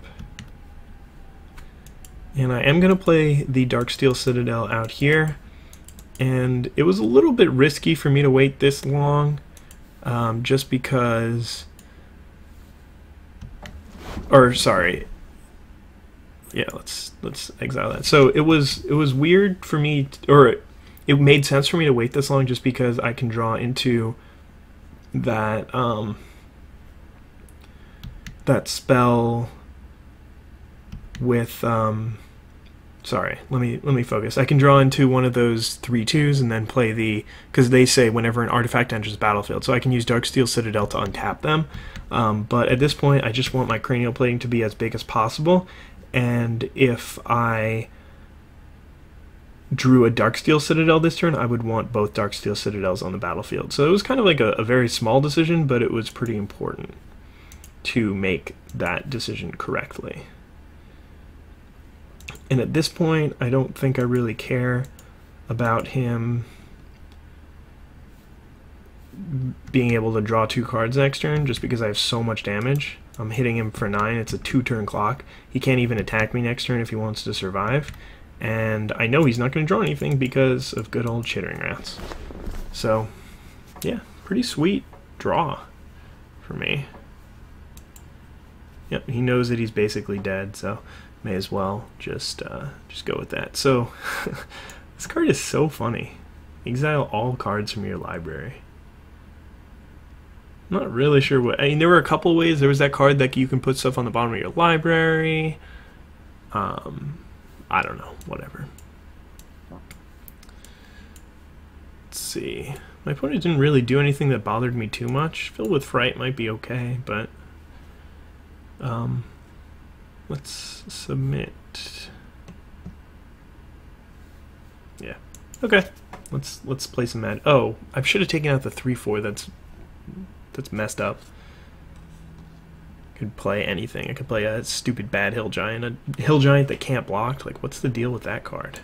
And I am going to play the Darksteel Citadel out here. And it was a little bit risky for me to wait this long, just because... Or sorry, yeah, let's exile that. So it was weird for me, or it made sense for me to wait this long, just because I can draw into that that spell with sorry, let me focus. I can draw into one of those 3/2s and then play the, because they say whenever an artifact enters the battlefield, so I can use Darksteel Citadel to untap them. But at this point, I just want my cranial plating to be as big as possible, and if I drew a Darksteel Citadel this turn, I would want both Darksteel Citadels on the battlefield. So it was kind of like a very small decision, but it was pretty important to make that decision correctly. And at this point, I don't think I really care about him being able to draw 2 cards next turn, just because I have so much damage. I'm hitting him for 9. It's a 2-turn clock. He can't even attack me next turn if he wants to survive. And I know he's not going to draw anything because of good old Chittering Rats. So, yeah, pretty sweet draw for me. Yep, he knows that he's basically dead, so may as well just go with that. So, this card is so funny. Exile all cards from your library. I'm not really sure what... I mean, there were a couple ways. There was that card that you can put stuff on the bottom of your library. I don't know. Whatever. Let's see. My opponent didn't really do anything that bothered me too much. Filled with Fright might be okay, but... let's submit. Yeah. Okay. Let's play some mad. Oh, I should have taken out the 3/4. That's messed up. Could play anything. I could play a stupid bad hill giant, a hill giant that can't block. Like, what's the deal with that card?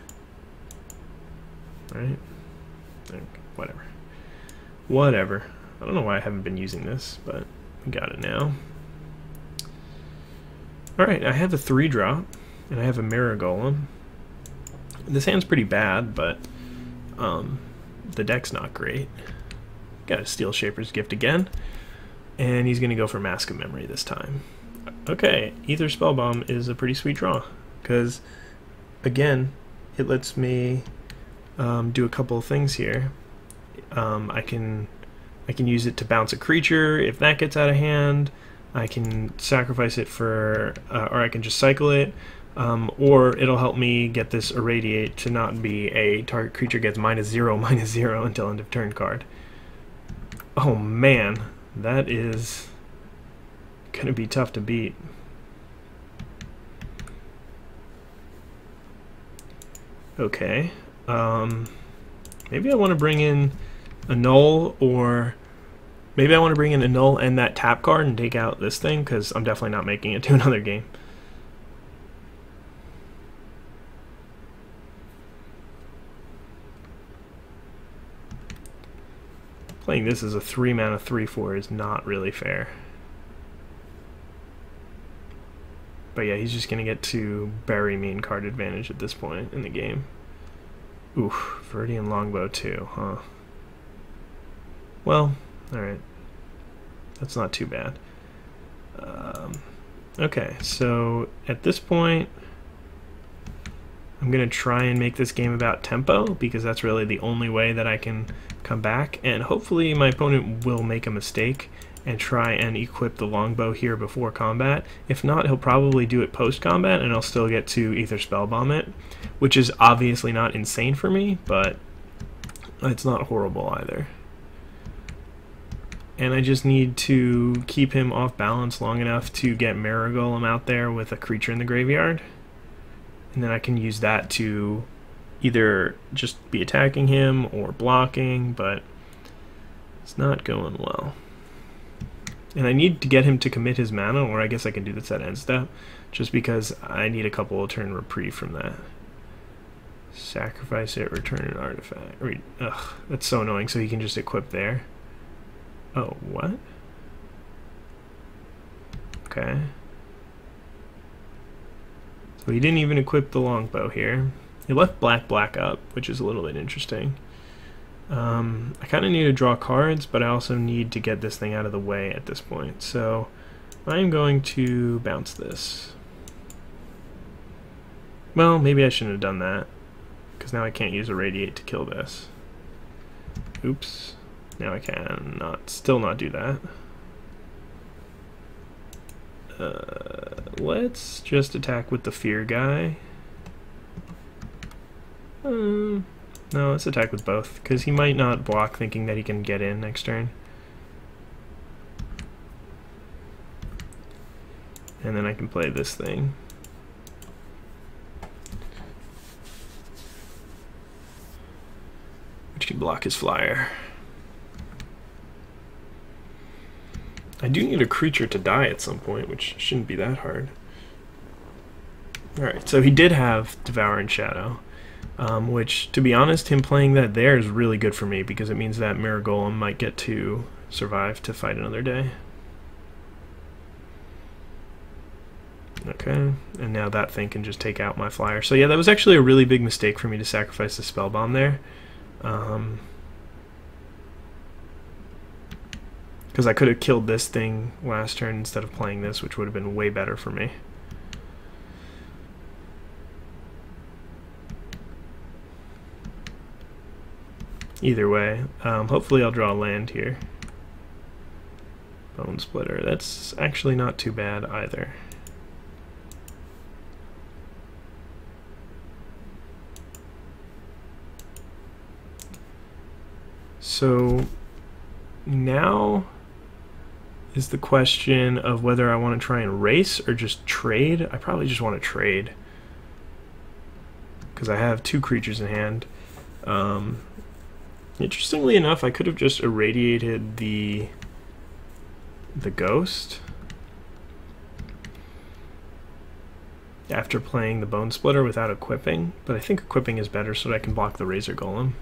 Right? Whatever. Whatever. I don't know why I haven't been using this, but we got it now. Alright, I have a 3-drop, and I have a Mirror Golem. This hand's pretty bad, but the deck's not great. Got a Steel Shaper's Gift again, and he's going to go for Mask of Memory this time. Okay, Ether Spellbomb is a pretty sweet draw, because, again, it lets me do a couple of things here. I can use it to bounce a creature if that gets out of hand. I can sacrifice it for, or I can just cycle it, or it'll help me get this Irradiate to not be a target creature gets -0/-0 until end of turn card. Oh man, that is gonna be tough to beat. Okay, maybe I want to bring in a null, or maybe I want to bring in a null and that tap card and take out this thing, because I'm definitely not making it to another game. Playing this as a 3-mana 3/4 is not really fair. But yeah, he's just going to get to bury me in card advantage at this point in the game. Oof, Viridian Longbow too, huh? Well, alright. That's not too bad. Okay, so at this point, I'm going to try and make this game about tempo, because that's really the only way that I can come back, and hopefully my opponent will make a mistake and try and equip the longbow here before combat. If not, he'll probably do it post-combat, and I'll still get to Ether Spellbomb it, which is obviously not insane for me, but it's not horrible either. And I just need to keep him off balance long enough to get Mirror Golem out there with a creature in the graveyard, and then I can use that to either just be attacking him or blocking, but it's not going well. And I need to get him to commit his mana, or I guess I can do this at end step, just because I need a couple of turn reprieve from that. Sacrifice it, return an artifact. Ugh, that's so annoying, so he can just equip there. Oh, what? Okay. So he didn't even equip the longbow here. He left black up, which is a little bit interesting. I kind of need to draw cards, but I also need to get this thing out of the way at this point. So I'm going to bounce this. Well, maybe I shouldn't have done that, because now I can't use Irradiate to kill this. Oops. Now I can still not do that. Let's just attack with the Fear guy. No, let's attack with both, because he might not block thinking that he can get in next turn. And then I can play this thing. Which can block his flyer. I do need a creature to die at some point, which shouldn't be that hard. Alright, so he did have Devouring Shadow. Which, to be honest, him playing that there is really good for me, because it means that Mirror Golem might get to survive to fight another day. Okay, and now that thing can just take out my flyer. So yeah, that was actually a really big mistake for me to sacrifice the spell bomb there. Because I could have killed this thing last turn instead of playing this, which would have been way better for me. Either way, hopefully I'll draw a land here. Bone Splitter, that's actually not too bad either. So now is the question of whether I want to try and race or just trade. I probably just want to trade because I have 2 creatures in hand. Interestingly enough, I could have just irradiated the ghost after playing the Bone Splitter without equipping, but I think equipping is better so that I can block the Razor Golem.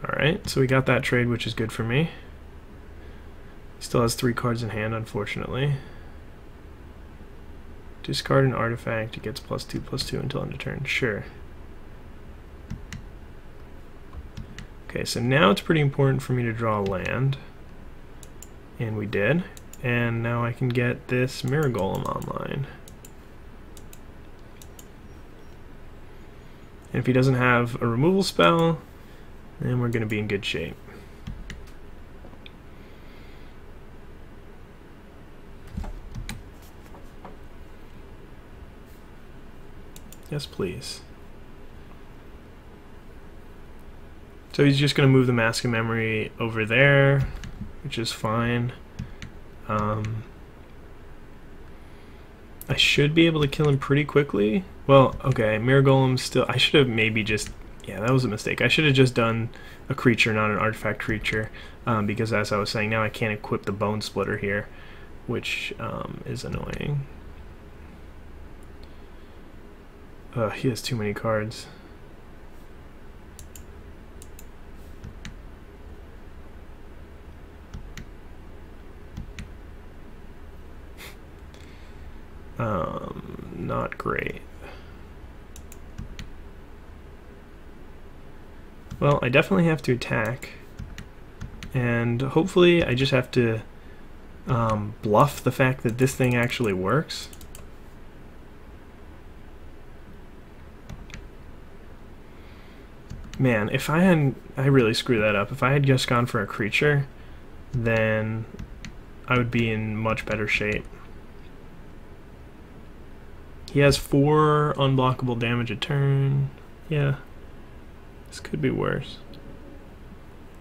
Alright, so we got that trade, which is good for me. Still has 3 cards in hand, unfortunately. Discard an artifact, it gets +2/+2 until end of turn. Sure. Okay, so now it's pretty important for me to draw a land. And we did. And now I can get this Mirror Golem online. And if he doesn't have a removal spell, then we're going to be in good shape. Yes, please. So he's just going to move the Mask of Memory over there, which is fine. I should be able to kill him pretty quickly. Well, okay, Mirror Golem still... I should have maybe just... Yeah, that was a mistake. I should have just done a creature, not an artifact creature, because as I was saying, now I can't equip the Bone Splitter here, which is annoying. He has too many cards. Not great. Well, I definitely have to attack, and hopefully I just have to bluff the fact that this thing actually works. Man, if I hadn't... I really screwed that up. If I had just gone for a creature, then I would be in much better shape. He has 4 unblockable damage a turn. Yeah. This could be worse.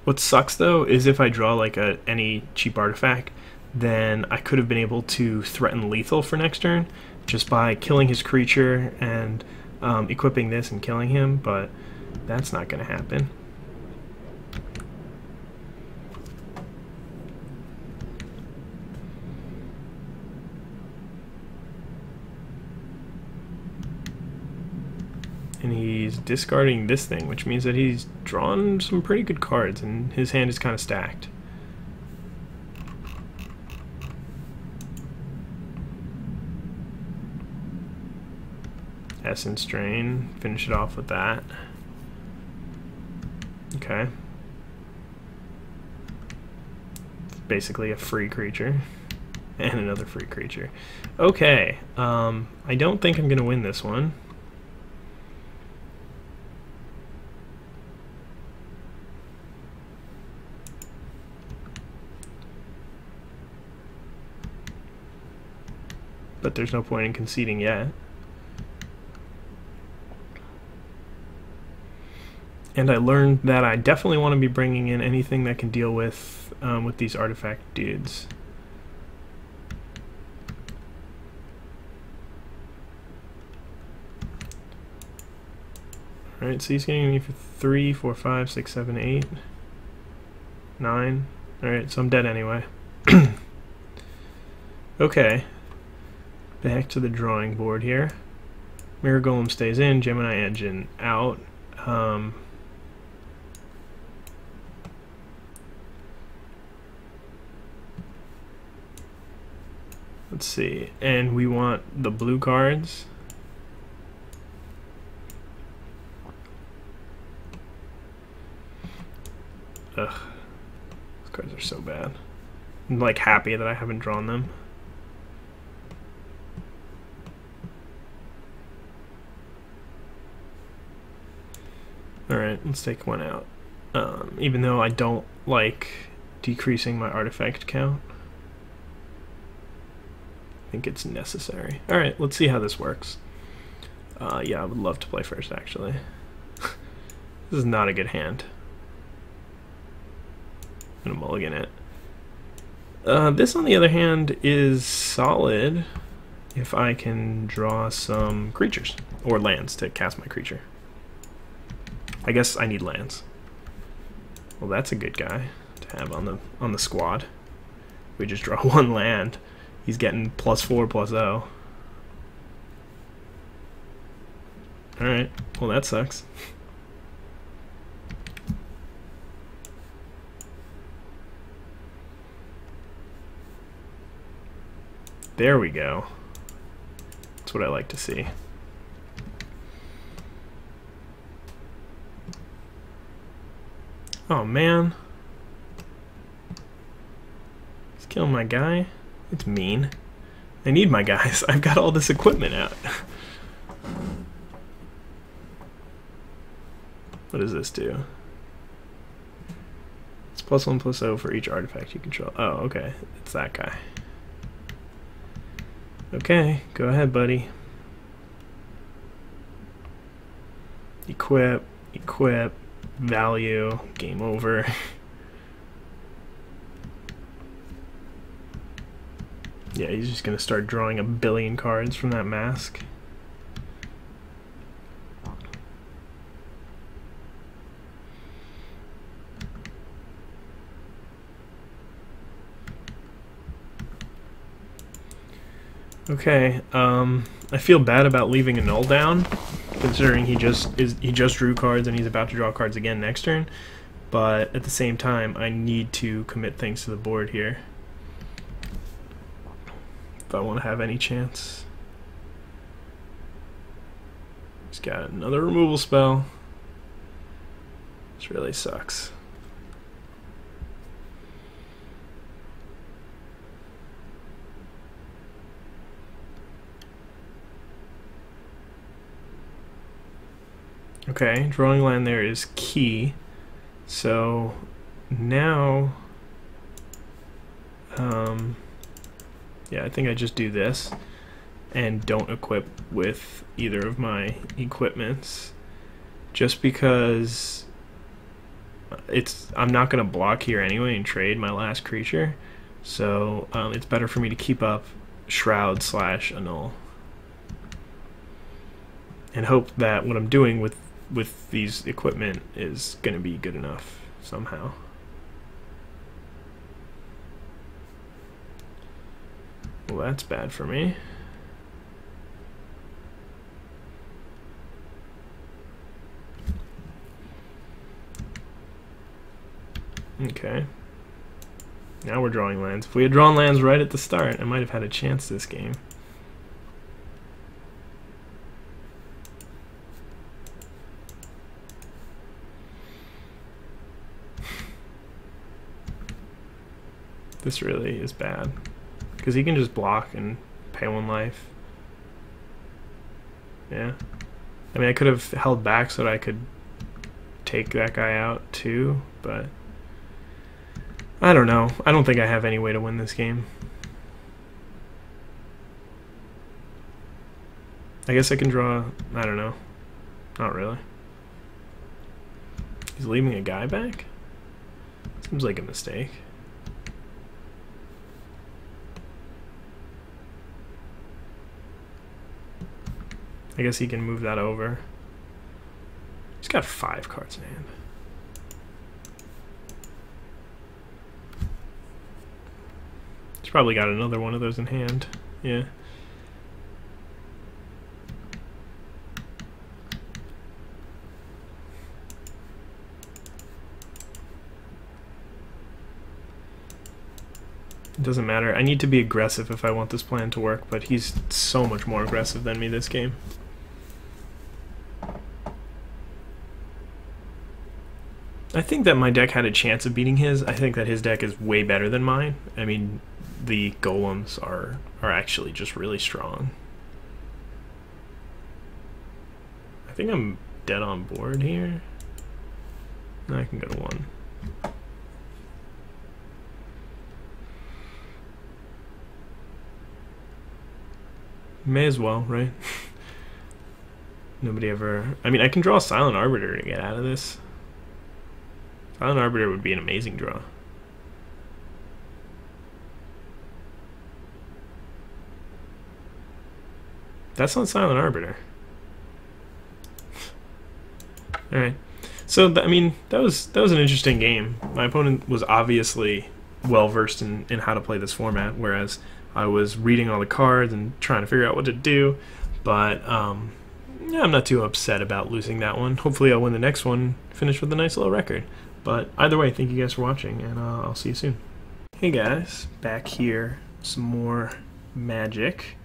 What sucks though is if I draw like any cheap artifact, then I could have been able to threaten lethal for next turn just by killing his creature and equipping this and killing him, but that's not going to happen. And he's discarding this thing, which means that he's drawn some pretty good cards, and his hand is kind of stacked. Essence Drain, finish it off with that. Okay. Basically a free creature. And another free creature. Okay, I don't think I'm going to win this one. But there's no point in conceding yet. And I learned that I definitely want to be bringing in anything that can deal with these artifact dudes. Alright, so he's getting me for 3, 4, 5, 6, 7, 8, 9. Alright, so I'm dead anyway. Okay. Back to the drawing board here. Mirror Golem stays in, Gemini Engine out. Let's see, and we want the blue cards. Ugh, those cards are so bad. I'm like happy that I haven't drawn them. Alright, let's take one out. Even though I don't like decreasing my artifact count, I think it's necessary. Alright, let's see how this works. Yeah, I would love to play first, actually. This is not a good hand. I'm gonna mulligan it. This, on the other hand, is solid if I can draw some creatures or lands to cast my creature. I guess I need lands. Well, that's a good guy to have on the squad. We just draw one land. He's getting +4/+0. All right. Well, that sucks. There we go. That's what I like to see. Oh man. He's killing my guy. It's mean. I need my guys. I've got all this equipment out. What does this do? It's +1/+0 for each artifact you control. Oh, okay. It's that guy. Okay, go ahead, buddy. Equip, value, game over. Yeah, he's just gonna start drawing 1,000,000,000 cards from that mask. Okay, I feel bad about leaving a null down, considering he just drew cards and he's about to draw cards again next turn. But at the same time, I need to commit things to the board here if I want to have any chance. He's got another removal spell. This really sucks. Okay, drawing land there is key. So now, yeah, I think I just do this and don't equip with either of my equipments, just because I'm not going to block here anyway and trade my last creature. So it's better for me to keep up Shroud / Annul and hope that what I'm doing with these equipment is going to be good enough somehow. Well, that's bad for me. Okay. Now we're drawing lands. If we had drawn lands right at the start, I might have had a chance this game. This really is bad, because he can just block and pay 1 life. Yeah. I mean, I could have held back so that I could take that guy out too, but I don't know. I don't think I have any way to win this game. I guess I can draw, I don't know. Not really. He's leaving a guy back? Seems like a mistake. I guess he can move that over. He's got 5 cards in hand. He's probably got another one of those in hand. Yeah. It doesn't matter. I need to be aggressive if I want this plan to work, but he's so much more aggressive than me this game. I think that my deck had a chance of beating his. I think that his deck is way better than mine. I mean, the golems are actually just really strong. I think I'm dead on board here. I can go to 1. May as well, right? Nobody ever... I mean, I can draw a Silent Arbiter to get out of this. Silent Arbiter would be an amazing draw. That's not Silent Arbiter. Alright. So, I mean, that was an interesting game. My opponent was obviously well-versed in how to play this format, whereas I was reading all the cards and trying to figure out what to do. But, yeah, I'm not too upset about losing that one. Hopefully I'll win the next one, finish with a nice little record. But either way, thank you guys for watching, and I'll see you soon. Hey guys, back here, some more Magic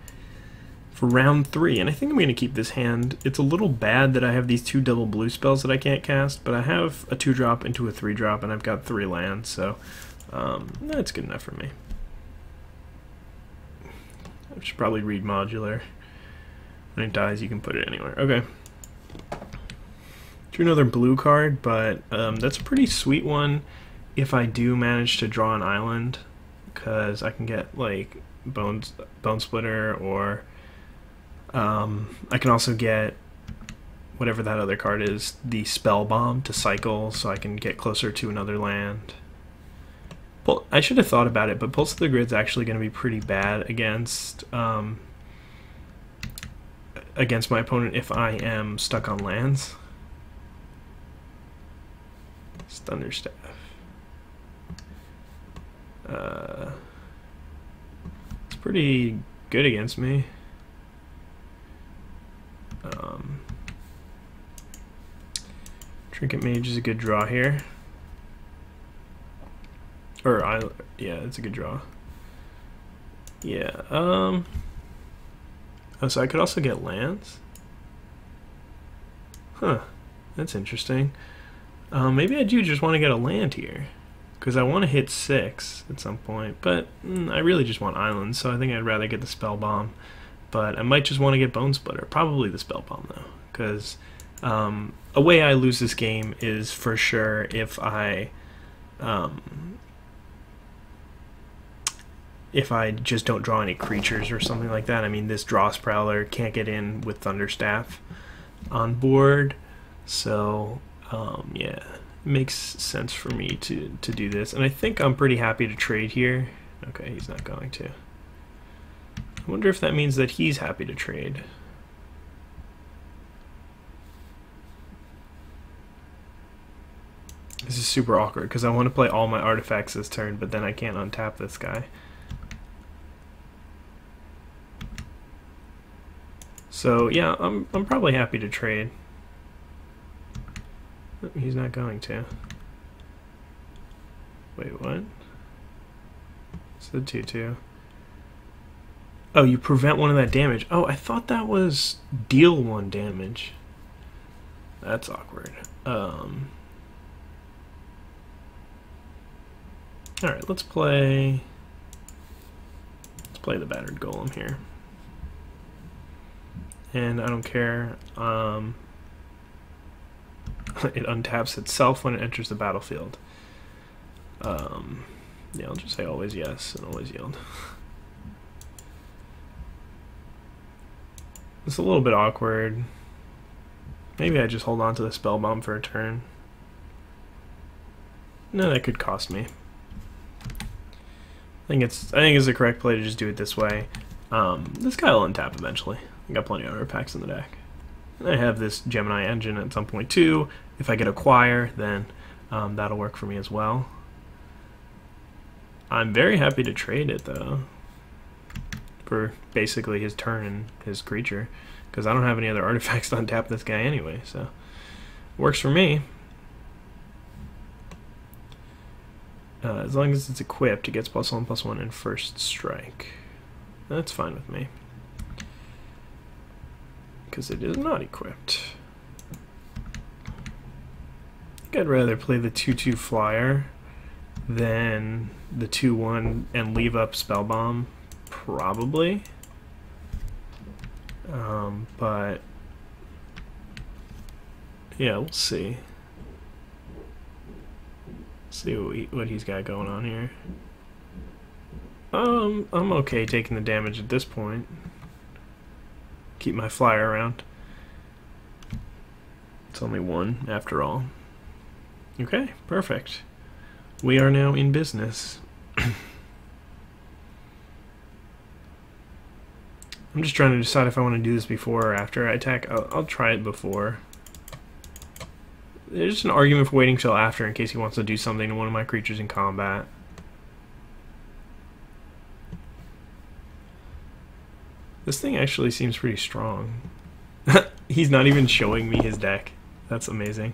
for round 3, and I think I'm going to keep this hand. It's a little bad that I have these 2 double blue spells that I can't cast, but I have a 2-drop into a 3-drop, and I've got 3 lands, so that's good enough for me. I should probably read Modular. When it dies, you can put it anywhere. Okay. Drew another blue card, but that's a pretty sweet one if I do manage to draw an island, because I can get like Bone Splitter, or I can also get whatever that other card is, the Spell Bomb, to cycle, so I can get closer to another land. I should have thought about it, but Pulse of the Grid's actually going to be pretty bad against my opponent if I am stuck on lands. Thunderstaff. It's pretty good against me. Trinket Mage is a good draw here. Yeah, it's a good draw. Yeah. Oh, so I could also get lands? Huh. That's interesting. Maybe I do just want to get a land here, because I want to hit 6 at some point, but I really just want islands, so I think I'd rather get the Spell Bomb. But I might just want to get Bone Splitter. Probably the Spell Bomb, though, because a way I lose this game is for sure if I just don't draw any creatures or something like that. I mean, this Dross Prowler can't get in with Thunderstaff on board, so yeah, it makes sense for me to do this. And I think I'm pretty happy to trade here. Okay, he's not going to. I wonder if that means that he's happy to trade. This is super awkward, because I want to play all my artifacts this turn, but then I can't untap this guy. So yeah, I'm probably happy to trade. He's not going to. Wait, what? It's the 2/2. Oh, you prevent one of that damage. Oh, I thought that was deal 1 damage. That's awkward. Alright, let's play the Battered Golem here. And I don't care. It untaps itself when it enters the battlefield. Yeah, I'll just say always yes and always yield. It's a little bit awkward. Maybe I just hold on to the Spell Bomb for a turn. No, that could cost me. I think it's the correct play to just do it this way. This guy will untap eventually. I got plenty of other packs in the deck. And I have this Gemini engine at some point too. If I get Acquire, then that'll work for me as well. I'm very happy to trade it though, for basically his turn and his creature, because I don't have any other artifacts to untap this guy anyway, so works for me. As long as it's equipped, it gets +1/+1 and first strike. That's fine with me. Because it is not equipped. I think I'd rather play the 2/2 flyer than the 2/1 and leave up Spellbomb, probably. But yeah, we'll see. See what he's got going on here. I'm okay taking the damage at this point. Keep my flyer around. It's only one after all. Okay, perfect. We are now in business. I'm just trying to decide if I want to do this before or after I attack. I'll try it before. There's an argument for waiting till after in case he wants to do something to one of my creatures in combat. This thing actually seems pretty strong. He's not even showing me his deck. That's amazing.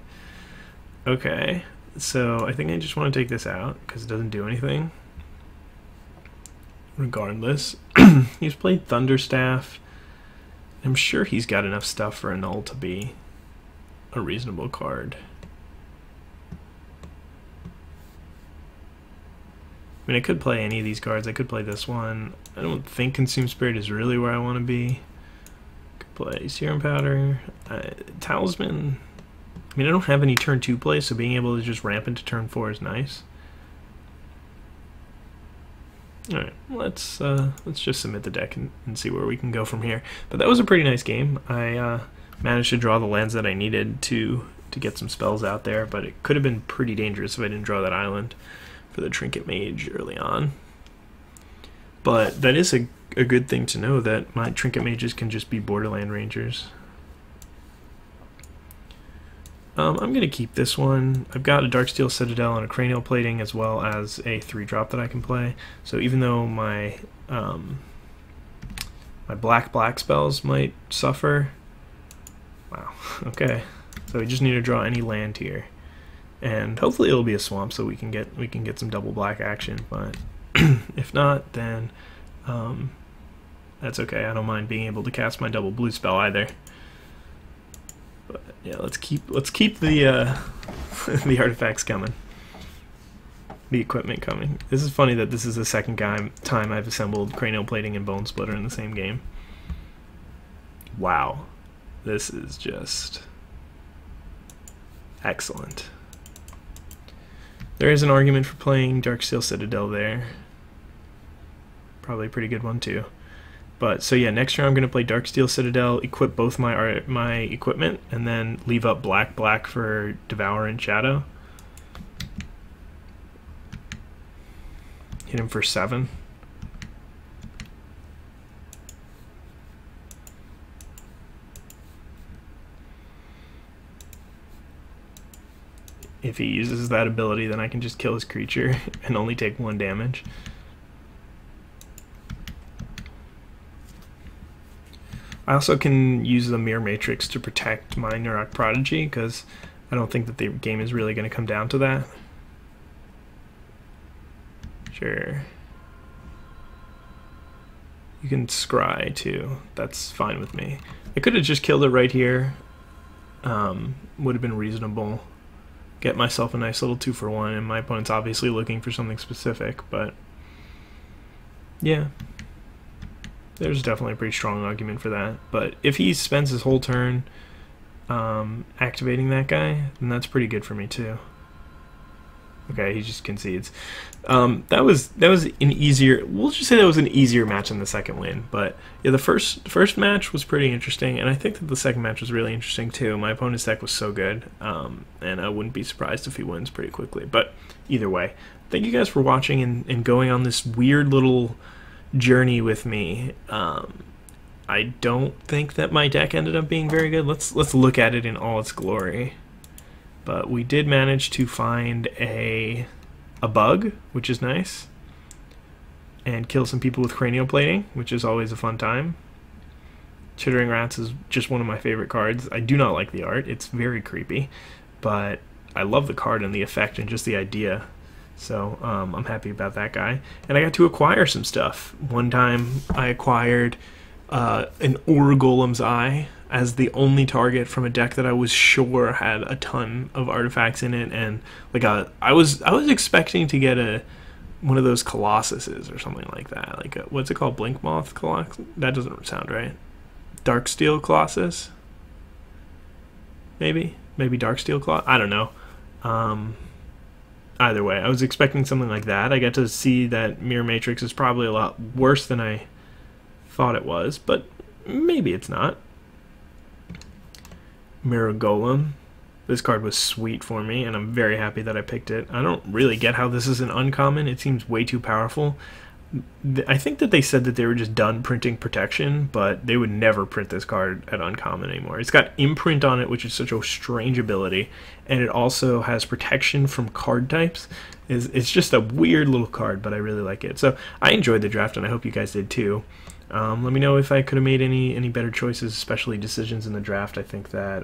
Okay, so I think I just want to take this out because it doesn't do anything. Regardless, he's played Thunderstaff. I'm sure he's got enough stuff for a null to be a reasonable card. I mean, I could play any of these cards. I could play this one. I don't think Consume Spirit is really where I want to be. Could play Serum Powder. Talisman. I mean, I don't have any turn 2 play, so being able to just ramp into turn 4 is nice. Alright, let's just submit the deck and see where we can go from here. But that was a pretty nice game. I managed to draw the lands that I needed to get some spells out there, but it could have been pretty dangerous if I didn't draw that island for the Trinket Mage early on. But that is a good thing to know, that my Trinket Mages can just be Borderland Rangers. I'm going to keep this one. I've got a Darksteel Citadel and a Cranial Plating as well as a 3-drop that I can play. So even though my my black spells might suffer. Wow, okay. So we just need to draw any land here. And hopefully it'll be a swamp so we can get some double black action, but if not, then that's okay. I don't mind being able to cast my double blue spell either. But yeah, let's keep the the artifacts coming, the equipment coming. This is funny that this is the second time I've assembled Cranial Plating and Bone Splitter in the same game. Wow, this is just excellent. There is an argument for playing Darksteel Citadel there. Probably a pretty good one too. But so yeah, next turn I'm gonna play Darksteel Citadel, equip both my equipment, and then leave up black for Devour and Shadow. Hit him for 7. If he uses that ability, then I can just kill his creature and only take 1 damage. I also can use the Mirror Matrix to protect my Nurok Prodigy, because I don't think that the game is really going to come down to that. Sure. You can scry too. That's fine with me. I could have just killed it right here. Would have been reasonable. Get myself a nice little 2-for-1, and my opponent's obviously looking for something specific, but yeah. There's definitely a pretty strong argument for that. But if he spends his whole turn activating that guy, then that's pretty good for me too. Okay, he just concedes. That was an easier. We'll just say that was an easier match than the second win. But yeah, the first match was pretty interesting, and I think that the second match was really interesting too. My opponent's deck was so good, and I wouldn't be surprised if he wins pretty quickly. But either way, thank you guys for watching and going on this weird little journey with me. I don't think that my deck ended up being very good. Let's look at it in all its glory. But we did manage to find a bug, which is nice, and kill some people with Cranial Plating, which is always a fun time. Chittering Rats is just one of my favorite cards. I do not like the art. It's very creepy, but I love the card and the effect and just the idea. So I'm happy about that guy. And I got to acquire some stuff. One time I acquired an Ore Golem's Eye as the only target from a deck that I was sure had a ton of artifacts in it, and like I was expecting to get one of those Colossuses or something like that. Like what's it called? Blink Moth Colossus? That doesn't sound right. Darksteel Colossus? Maybe Darksteel Colossus? I don't know. Either way, I was expecting something like that. I got to see that Mirror Matrix is probably a lot worse than I thought it was, but maybe it's not. Mirror Golem. This card was sweet for me, and I'm very happy that I picked it. I don't really get how this is an uncommon. It seems way too powerful. I think that they said that they were just done printing protection, but they would never print this card at uncommon anymore. It's got imprint on it, which is such a strange ability, and it also has protection from card types. It's just a weird little card, but I really like it. So I enjoyed the draft, and I hope you guys did too. Let me know if I could have made any better choices, especially decisions in the draft. I think that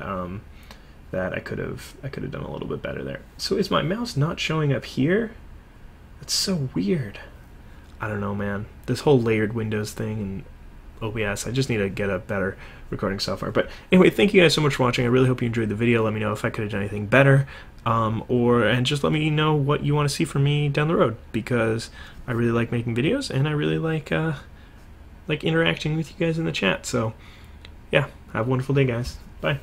that I could have done a little bit better there. So is my mouse not showing up here? That's so weird. I don't know, man. This whole layered windows thing and OBS, I just need to get a better recording software. But anyway, thank you guys so much for watching. I really hope you enjoyed the video. Let me know if I could have done anything better, and just let me know what you want to see from me down the road, because I really like making videos, and I really like interacting with you guys in the chat. So yeah, have a wonderful day, guys. Bye.